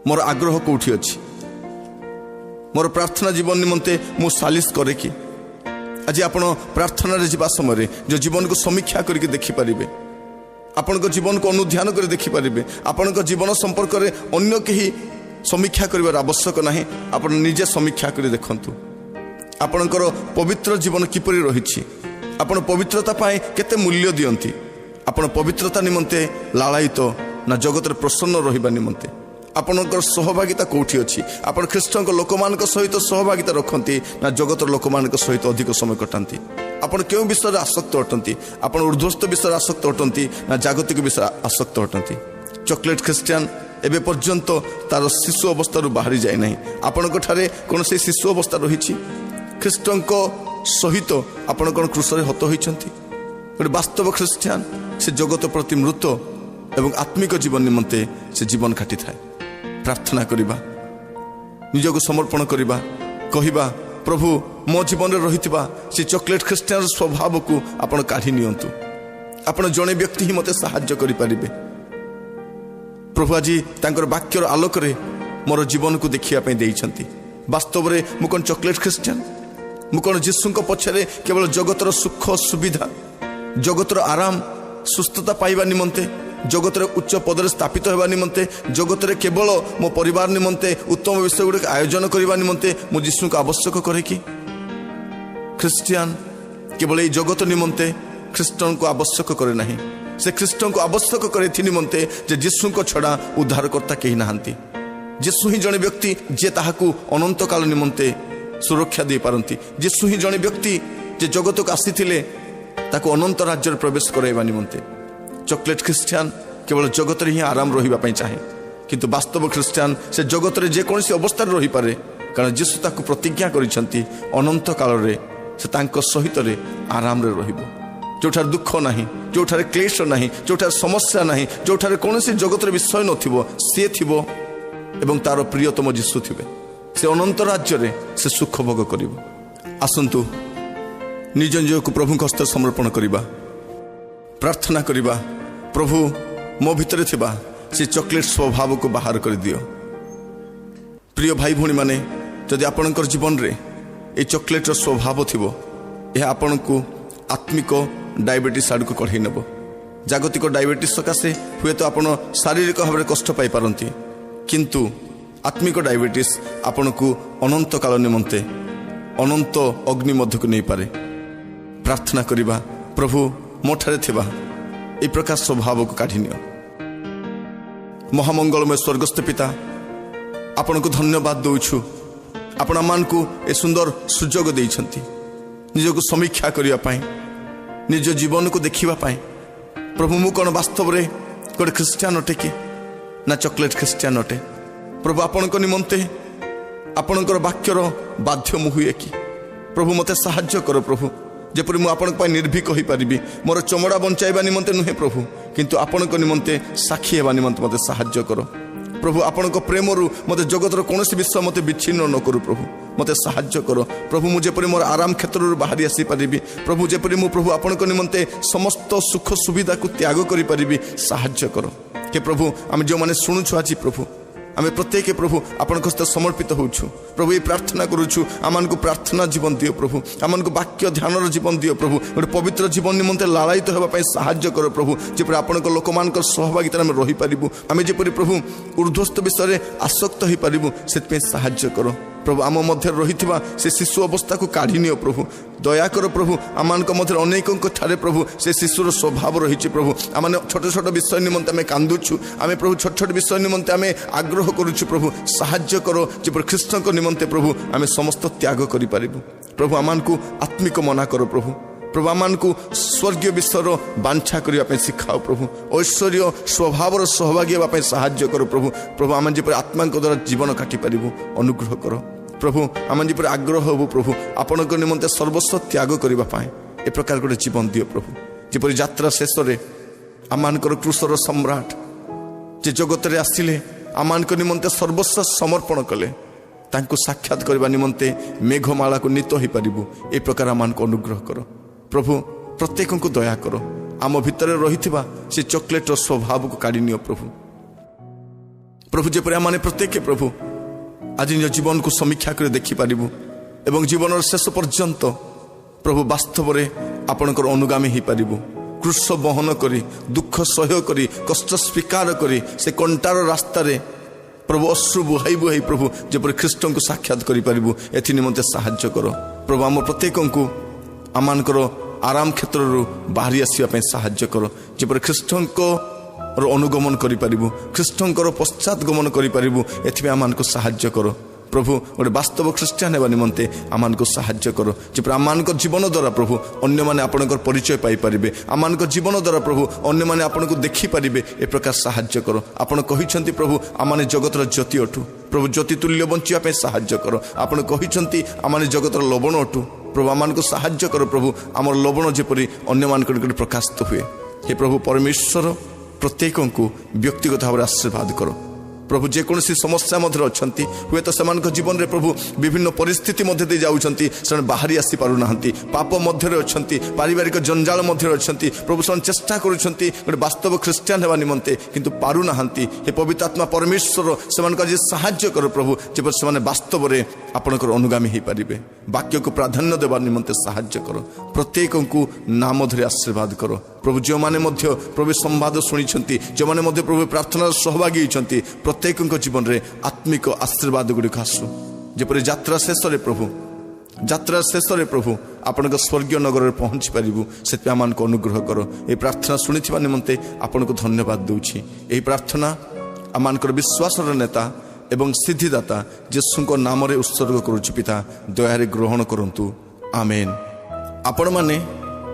ମୋର ଆଗ୍ରହ କେଉଁଠି ଅଛି? ମୋର ପ୍ରାର୍ଥନା ଜୀବନ ନିମନ୍ତେ ମୁଁ ସାଲିସ କରେ କି? ଆଜି ଆପଣ ପ୍ରାର୍ଥନାରେ ଯିବା ସମୟରେ ଯେଉଁ ଜୀବନକୁ ସମୀକ୍ଷା କରିକି ଦେଖିପାରିବେ, ଆପଣଙ୍କ ଜୀବନକୁ ଅନୁଧ୍ୟାନ କରି ଦେଖିପାରିବେ। ଆପଣଙ୍କ ଜୀବନ ସମ୍ପର୍କରେ ଅନ୍ୟ କେହି ସମୀକ୍ଷା କରିବାର ଆବଶ୍ୟକ ନାହିଁ। ଆପଣ ନିଜେ ସମୀକ୍ଷା କରି ଦେଖନ୍ତୁ ଆପଣଙ୍କର ପବିତ୍ର ଜୀବନ କିପରି ରହିଛି। ଆପଣ ପବିତ୍ରତା ପାଇଁ କେତେ ମୂଲ୍ୟ ଦିଅନ୍ତି? ଆପଣ ପବିତ୍ରତା ନିମନ୍ତେ ଲାଳାୟିତ ନା ଜଗତରେ ପ୍ରସନ୍ନ ରହିବା ନିମନ୍ତେ? ଆପଣଙ୍କର ସହଭାଗିତା କେଉଁଠି ଅଛି? ଆପଣ ଖ୍ରୀଷ୍ଟଙ୍କ ଲୋକମାନଙ୍କ ସହିତ ସହଭାଗିତା ରଖନ୍ତି ନା ଜଗତର ଲୋକମାନଙ୍କ ସହିତ ଅଧିକ ସମୟ କଟାନ୍ତି? ଆପଣ କେଉଁ ବିଷୟରେ ଆସକ୍ତ ଅଟନ୍ତି? ଆପଣ ଉର୍ଦ୍ଧ୍ୱସ୍ଥ ବିଷୟରେ ଆସକ୍ତ ଅଟନ୍ତି ନା ଜାଗତିକ ବିଷୟରେ ଆସକ୍ତ ଅଟନ୍ତି? ଚକୋଲେଟ୍ ଖ୍ରୀଷ୍ଟିଆନ ଏବେ ପର୍ଯ୍ୟନ୍ତ ତାର ଶିଶୁ ଅବସ୍ଥାରୁ ବାହାରି ଯାଇ ନାହିଁ। ଆପଣଙ୍କ ଠାରେ କ'ଣ ସେ ଶିଶୁ ଅବସ୍ଥା ରହିଛି? ଖ୍ରୀଷ୍ଟଙ୍କ ସହିତ ଆପଣ କ'ଣ କ୍ରୁଶରେ ହତ ହୋଇଛନ୍ତି? ଗୋଟେ ବାସ୍ତବ ଖ୍ରୀଷ୍ଟିଆନ ସେ ଜଗତ ପ୍ରତି ମୃତ ଏବଂ ଆତ୍ମିକ ଜୀବନ ନିମନ୍ତେ ସେ ଜୀବନ କାଟିଥାଏ। ପ୍ରାର୍ଥନା କରିବା, ନିଜକୁ ସମର୍ପଣ କରିବା, କହିବା ପ୍ରଭୁ ମୋ ଜୀବନରେ ରହିଥିବା ସେ ଚକୋଲେଟ୍ ଖ୍ରୀଷ୍ଟିଆନର ସ୍ୱଭାବକୁ ଆପଣ କାଢ଼ି ନିଅନ୍ତୁ। ଆପଣ ଜଣେ ବ୍ୟକ୍ତି ହିଁ ମୋତେ ସାହାଯ୍ୟ କରିପାରିବେ। ପ୍ରଭୁ ଆଜି ତାଙ୍କର ବାକ୍ୟର ଆଲୋକରେ ମୋର ଜୀବନକୁ ଦେଖିବା ପାଇଁ ଦେଇଛନ୍ତି। ବାସ୍ତବରେ ମୁଁ କ'ଣ ଚକୋଲେଟ୍ ଖ୍ରୀଷ୍ଟିଆନ? ମୁଁ କ'ଣ ଯୀଶୁଙ୍କ ପଛରେ କେବଳ ଜଗତର ସୁଖ ସୁବିଧା, ଜଗତର ଆରାମ ସୁସ୍ଥତା ପାଇବା ନିମନ୍ତେ, ଜଗତରେ ଉଚ୍ଚ ପଦରେ ସ୍ଥାପିତ ହେବା ନିମନ୍ତେ, ଜଗତରେ କେବଳ ମୋ ପରିବାର ନିମନ୍ତେ ଉତ୍ତମ ବିଷୟ ଗୁଡ଼ିକ ଆୟୋଜନ କରିବା ନିମନ୍ତେ ମୁଁ ଯୀଶୁଙ୍କୁ ଆବଶ୍ୟକ କରେ କି? ଖ୍ରୀଷ୍ଟିଆନ କେବଳ ଏହି ଜଗତ ନିମନ୍ତେ ଖ୍ରୀଷ୍ଟଙ୍କୁ ଆବଶ୍ୟକ କରେ ନାହିଁ। ସେ ଖ୍ରୀଷ୍ଟଙ୍କୁ ଆବଶ୍ୟକ କରେ ଏଥି ନିମନ୍ତେ ଯେ ଯୀଶୁଙ୍କ ଛଡ଼ା ଉଦ୍ଧାରକର୍ତ୍ତା କେହି ନାହାନ୍ତି। ଯୀଶୁ ହିଁ ଜଣେ ବ୍ୟକ୍ତି ଯିଏ ତାହାକୁ ଅନନ୍ତକାଳ ନିମନ୍ତେ ସୁରକ୍ଷା ଦେଇପାରନ୍ତି। ଯୀଶୁ ହିଁ ଜଣେ ବ୍ୟକ୍ତି ଯେ ଜଗତକୁ ଆସିଥିଲେ ତାକୁ ଅନନ୍ତ ରାଜ୍ୟରେ ପ୍ରବେଶ କରାଇବା ନିମନ୍ତେ। ଚକୋଲେଟ୍ ଖ୍ରୀଷ୍ଟିଆନ କେବଳ ଜଗତରେ ହିଁ ଆରାମ ରହିବା ପାଇଁ ଚାହେଁ, କିନ୍ତୁ ବାସ୍ତବ ଖ୍ରୀଷ୍ଟିଆନ ସେ ଜଗତରେ ଯେକୌଣସି ଅବସ୍ଥାରେ ରହିପାରେ, କାରଣ ଯୀଶୁ ତାକୁ ପ୍ରତିଜ୍ଞା କରିଛନ୍ତି ଅନନ୍ତ କାଳରେ ସେ ତାଙ୍କ ସହିତରେ ଆରାମରେ ରହିବ। ଯେଉଁଠାରେ ଦୁଃଖ ନାହିଁ, ଯେଉଁଠାରେ କ୍ଲେଶ ନାହିଁ, ଯେଉଁଠାରେ ସମସ୍ୟା ନାହିଁ, ଯେଉଁଠାରେ କୌଣସି ଜଗତର ବିଷୟ ନଥିବ, ସିଏ ଥିବ ଏବଂ ତାର ପ୍ରିୟତମ ଯୀଶୁ ଥିବେ। ସେ ଅନନ୍ତ ରାଜ୍ୟରେ ସେ ସୁଖ ଭୋଗ କରିବ। ଆସନ୍ତୁ ନିଜ ନିଜକୁ ପ୍ରଭୁଙ୍କ ହସ୍ତରେ ସମର୍ପଣ କରିବା, ପ୍ରାର୍ଥନା କରିବା, ପ୍ରଭୁ ମୋ ଭିତରେ ଥିବା ସେ ଚକୋଲେଟ୍ ସ୍ୱଭାବକୁ ବାହାର କରିଦିଅ। ପ୍ରିୟ ଭାଇ ଭଉଣୀମାନେ, ଯଦି ଆପଣଙ୍କର ଜୀବନରେ এই ଚକୋଲେଟ୍ର ସ୍ୱଭାବ ଥିବ, ଏହା ଆପଣଙ୍କୁ ଆତ୍ମିକ ଡାଇବେଟିସ୍ ଆଡ଼କୁ କଢ଼େଇ ନେବ। ଜାଗତିକ ଡାଇବେଟିସ୍ ସକାଶେ ହୁଏତ ଆପଣ ଶାରୀରିକ ଭାବରେ କଷ୍ଟ ପାଇପାରନ୍ତି, କିନ୍ତୁ ଆତ୍ମିକ ଡାଇବେଟିସ୍ ଆପଣଙ୍କୁ ଅନନ୍ତ କାଳ ନିମନ୍ତେ ଅନନ୍ତ ଅଗ୍ନି ମଧ୍ୟକୁ ନେଇପାରେ। ପ୍ରାର୍ଥନା କରିବା, ପ୍ରଭୁ ମୋ ଠାରେ ଥିବା এই ପ୍ରକାର ସ୍ୱଭାବକୁ କାଢ଼ି ନିଅ। ମହାମଙ୍ଗଳମୟ ସ୍ୱର୍ଗସ୍ଥ ପିତା, ଆପଣଙ୍କୁ ଧନ୍ୟବାଦ ଦେଉଛୁ। ଆପଣ ଆମମାନଙ୍କୁ ଏ ସୁନ୍ଦର ସୁଯୋଗ ଦେଇଛନ୍ତି ନିଜକୁ ସମୀକ୍ଷା କରିବା ପାଇଁ, ନିଜ ଜୀବନକୁ ଦେଖିବା ପାଇଁ। ପ୍ରଭୁ ମୁଁ କ'ଣ ବାସ୍ତବରେ ଗୋଟେ ଖ୍ରୀଷ୍ଟିଆନ ଅଟେ କି ନା ଚକୋଲେଟ୍ ଖ୍ରୀଷ୍ଟିଆନ ଅଟେ? ପ୍ରଭୁ ଆପଣଙ୍କ ନିମନ୍ତେ ଆପଣଙ୍କର ବାକ୍ୟର ବାଧ୍ୟ ମୁଁ ହୁଏ କି? ପ୍ରଭୁ ମୋତେ ସାହାଯ୍ୟ କର ପ୍ରଭୁ, ଯେପରି ମୁଁ ଆପଣଙ୍କ ପାଇଁ ନିର୍ଭୀକ ହୋଇପାରିବି। ମୋର ଚମଡ଼ା ବଞ୍ଚାଇବା ନିମନ୍ତେ ନୁହେଁ ପ୍ରଭୁ, କିନ୍ତୁ ଆପଣଙ୍କ ନିମନ୍ତେ ସାକ୍ଷୀ ହେବା ନିମନ୍ତେ ମୋତେ ସାହାଯ୍ୟ କର ପ୍ରଭୁ। ଆପଣଙ୍କ ପ୍ରେମରୁ ମୋତେ ଜଗତର କୌଣସି ବିଷୟ ମୋତେ ବିଚ୍ଛିନ୍ନ ନ କରୁ ପ୍ରଭୁ, ମୋତେ ସାହାଯ୍ୟ କର ପ୍ରଭୁ। ମୁଁ ଯେପରି ମୋର ଆରାମ କ୍ଷେତ୍ରରୁ ବାହାରି ଆସିପାରିବି ପ୍ରଭୁ, ଯେପରି ମୁଁ ପ୍ରଭୁ ଆପଣଙ୍କ ନିମନ୍ତେ ସମସ୍ତ ସୁଖ ସୁବିଧାକୁ ତ୍ୟାଗ କରିପାରିବି, ସାହାଯ୍ୟ କର କେ ପ୍ରଭୁ। ଆମେ ଯେଉଁମାନେ ଶୁଣୁଛୁ ଆଜି ପ୍ରଭୁ, ଆମେ ପ୍ରତ୍ୟେକ ପ୍ରଭୁ ଆପଣଙ୍କ ହସ୍ତେ ସମର୍ପିତ ହେଉଛୁ ପ୍ରଭୁ। ଏହି ପ୍ରାର୍ଥନା କରୁଛୁ, ଆମମାନଙ୍କୁ ପ୍ରାର୍ଥନା ଜୀବନ ଦିଅ ପ୍ରଭୁ, ଆମମାନଙ୍କୁ ବାକ୍ୟ ଧ୍ୟାନର ଜୀବନ ଦିଅ ପ୍ରଭୁ। ଗୋଟେ ପବିତ୍ର ଜୀବନ ନିମନ୍ତେ ଲାଳାୟିତ ହେବା ପାଇଁ ସାହାଯ୍ୟ କର ପ୍ରଭୁ, ଯେପରି ଆପଣଙ୍କ ଲୋକମାନଙ୍କର ସହଭାଗିତାରେ ଆମେ ରହିପାରିବୁ। ଆମେ ଯେପରି ପ୍ରଭୁ ଊର୍ଦ୍ଧ୍ୱସ୍ଥ ବିଷୟରେ ଆସକ୍ତ ହୋଇପାରିବୁ, ସେଥିପାଇଁ ସାହାଯ୍ୟ କର ପ୍ରଭୁ। ଆମ ମଧ୍ୟରେ ରହିଥିବା ସେ ଶିଶୁ ଅବସ୍ଥାକୁ କାଢ଼ି ନିଅ ପ୍ରଭୁ। ଦୟାକର ପ୍ରଭୁ, ଆମମାନଙ୍କ ମଧ୍ୟରେ ଅନେକଙ୍କ ଠାରେ ପ୍ରଭୁ ସେ ଶିଶୁର ସ୍ୱଭାବ ରହିଛି ପ୍ରଭୁ। ଆମେ ଛୋଟ ଛୋଟ ବିଷୟ ନିମନ୍ତେ ଆମେ କାନ୍ଦୁଛୁ, ଆମେ ପ୍ରଭୁ ଛୋଟ ଛୋଟ ବିଷୟ ନିମନ୍ତେ ଆମେ ଆଗ୍ରହ କରୁଛୁ ପ୍ରଭୁ। ସାହାଯ୍ୟ କର ଯେପରି ଖ୍ରୀଷ୍ଟଙ୍କ ନିମନ୍ତେ ପ୍ରଭୁ ଆମେ ସମସ୍ତ ତ୍ୟାଗ କରିପାରିବୁ ପ୍ରଭୁ। ଆମମାନଙ୍କୁ ଆତ୍ମିକ ମନା କର ପ୍ରଭୁ। ପ୍ରଭୁ ଆମମାନଙ୍କୁ ସ୍ୱର୍ଗୀୟ ବିଷୟର ବାଞ୍ଛା କରିବା ପାଇଁ ଶିଖାଅ ପ୍ରଭୁ। ଐଶ୍ୱର୍ଯ୍ୟ ସ୍ୱଭାବର ସହଭାଗୀ ହେବା ପାଇଁ ସାହାଯ୍ୟ କର ପ୍ରଭୁ। ପ୍ରଭୁ ଆମେ ଯେପରି ଆତ୍ମାଙ୍କ ଦ୍ୱାରା ଜୀବନ କାଟିପାରିବୁ ଅନୁଗ୍ରହ କର ପ୍ରଭୁ। ଆମେ ଯେପରି ଆଗ୍ରହ ହେବୁ ପ୍ରଭୁ ଆପଣଙ୍କ ନିମନ୍ତେ ସର୍ବସ୍ୱ ତ୍ୟାଗ କରିବା ପାଇଁ, ଏ ପ୍ରକାର ଗୋଟେ ଜୀବନ ଦିଅ ପ୍ରଭୁ। ଯେପରି ଯାତ୍ରା ଶେଷରେ ଆମମାନଙ୍କର କ୍ରୁଶର ସମ୍ରାଟ ଯେ ଜଗତରେ ଆସିଲେ, ଆମମାନଙ୍କ ନିମନ୍ତେ ସର୍ବସ୍ୱ ସମର୍ପଣ କଲେ, ତାଙ୍କୁ ସାକ୍ଷାତ କରିବା ନିମନ୍ତେ ମେଘମାଳାକୁ ନୀତ ହୋଇପାରିବୁ, ଏ ପ୍ରକାର ଆମମାନଙ୍କୁ ଅନୁଗ୍ରହ କର ପ୍ରଭୁ। ପ୍ରତ୍ୟେକଙ୍କୁ ଦୟା କର, ଆମ ଭିତରେ ରହିଥିବା ସେ ଚକୋଲେଟ୍ର ସ୍ୱଭାବକୁ କାଢ଼ି ନିଅ ପ୍ରଭୁ। ପ୍ରଭୁ ଯେପରି ଆମମାନେ ପ୍ରତ୍ୟେକ ପ୍ରଭୁ ଆଜି ନିଜ ଜୀବନକୁ ସମୀକ୍ଷା କରି ଦେଖିପାରିବୁ ଏବଂ ଜୀବନର ଶେଷ ପର୍ଯ୍ୟନ୍ତ ପ୍ରଭୁ ବାସ୍ତବରେ ଆପଣଙ୍କର ଅନୁଗାମୀ ହୋଇପାରିବୁ। କ୍ରୁଶ ବହନ କରି, ଦୁଃଖ ସହ୍ୟ କରି, କଷ୍ଟ ସ୍ୱୀକାର କରି, ସେ କଣ୍ଟାର ରାସ୍ତାରେ ପ୍ରଭୁ ଅଶ୍ରୁ ବୁହାଇ ବୁହାଇ ପ୍ରଭୁ ଯେପରି ଖ୍ରୀଷ୍ଟଙ୍କୁ ସାକ୍ଷାତ କରିପାରିବୁ, ଏଥି ନିମନ୍ତେ ସାହାଯ୍ୟ କର ପ୍ରଭୁ। ଆମ ପ୍ରତ୍ୟେକଙ୍କୁ ଆମମାନଙ୍କର ଆରାମ କ୍ଷେତ୍ରରୁ ବାହାରି ଆସିବା ପାଇଁ ସାହାଯ୍ୟ କର, ଯେପରି ଖ୍ରୀଷ୍ଟଙ୍କର ଅନୁଗମନ କରିପାରିବୁ, ଖ୍ରୀଷ୍ଟଙ୍କର ପଶ୍ଚାତ ଗମନ କରିପାରିବୁ। ଏଥିପାଇଁ ଆମମାନଙ୍କୁ ସାହାଯ୍ୟ କର प्रभु गोटे वास्तव ख्रीष्टियान होगा निमंते आम साहाय्य कर जब आम जीवन द्वारा प्रभु अन्य मैंने आपंकर परिचय पाइपर आम जीवन द्वारा प्रभु अन्य मैंने आपको देखिपारे ए प्रकार साहाय्य कर आपण कहते प्रभु आम जगतर ज्योति अटू प्रभु ज्योति तुल्य बंचापी साहाय्य कर आपण कहते आम जगतर लवण अटू प्रभु आम साहाय्य कर प्रभु आम लवण जेपरी अन्य मान प्रकाशित हुए हे प्रभु परमेश्वर प्रत्येक को व्यक्तिगत भाव आशीर्वाद कर प्रभु जेकोसी समस्या मध्य अच्छा हुए तो से जीवन में प्रभु विभिन्न परिस्थिति मध्य दे जाऊँगी से बाहरी आसी पार ना पाप मध्य अच्छा पारिवारिक जंजाल मध्य अच्छा प्रभु से चेष्टा करुँच वास्तव ख्रीष्टियान होगा निमंते किंतु पारु ना हे पवित्र आत्मा परमेश्वर से साहाय्य कर प्रभु जब से वास्तव में आपणकर अनुगामी हो पारे वाक्य को प्राधान्य देवार निमंते साहाय्य कर प्रत्येक को नाम धरी आशीर्वाद कर प्रभु जो मैंने प्रभु संवाद शुणी जो मैंने प्रभु प्रार्थना सहभागी होती प्रत्येक जीवन में आत्मिक आशीर्वाद गुड़िक आसू जपरी यात्रा शेष प्रभु आपण स्वर्गीय नगर में पहुँची पारू से आम अनुग्रह कर ये प्रार्थना शुणी निमंते आपण को धन्यवाद दूची यही प्रार्थना आम विश्वास नेता एवं सिद्धिदाता यीशु नाम उत्सर्ग करुच्ची पिता दयारे ग्रहण करंतु आमेन। आपण माने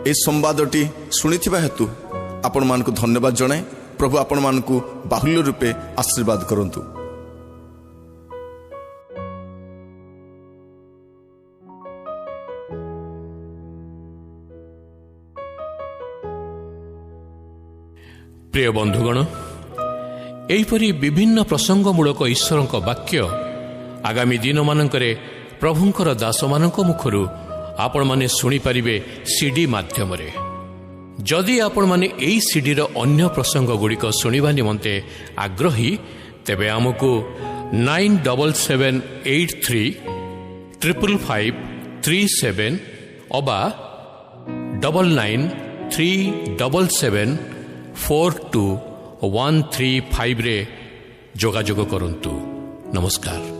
ए संवादटी शुणी हेतु आपण मान को धन्यवाद जनाए प्रभु आपण मान को बाहुल्य रूपे आशीर्वाद करंतु। प्रिय बंधुगण एहिपरि विभिन्न प्रसंगमूलक ईश्वर वाक्य आगामी दिन मानकरे प्रभुंकर दास मानक मुखरु आपण माने सुनी पारिबे सीडी माध्यम रे। जदि आपण माने एई सीडी रो अन्य प्रसंग गुड़िक सुनिबा निमंते आग्रही तेबे आमको 97835537 अबा 9937742135 रे जोगाजोग करंतु। नमस्कार।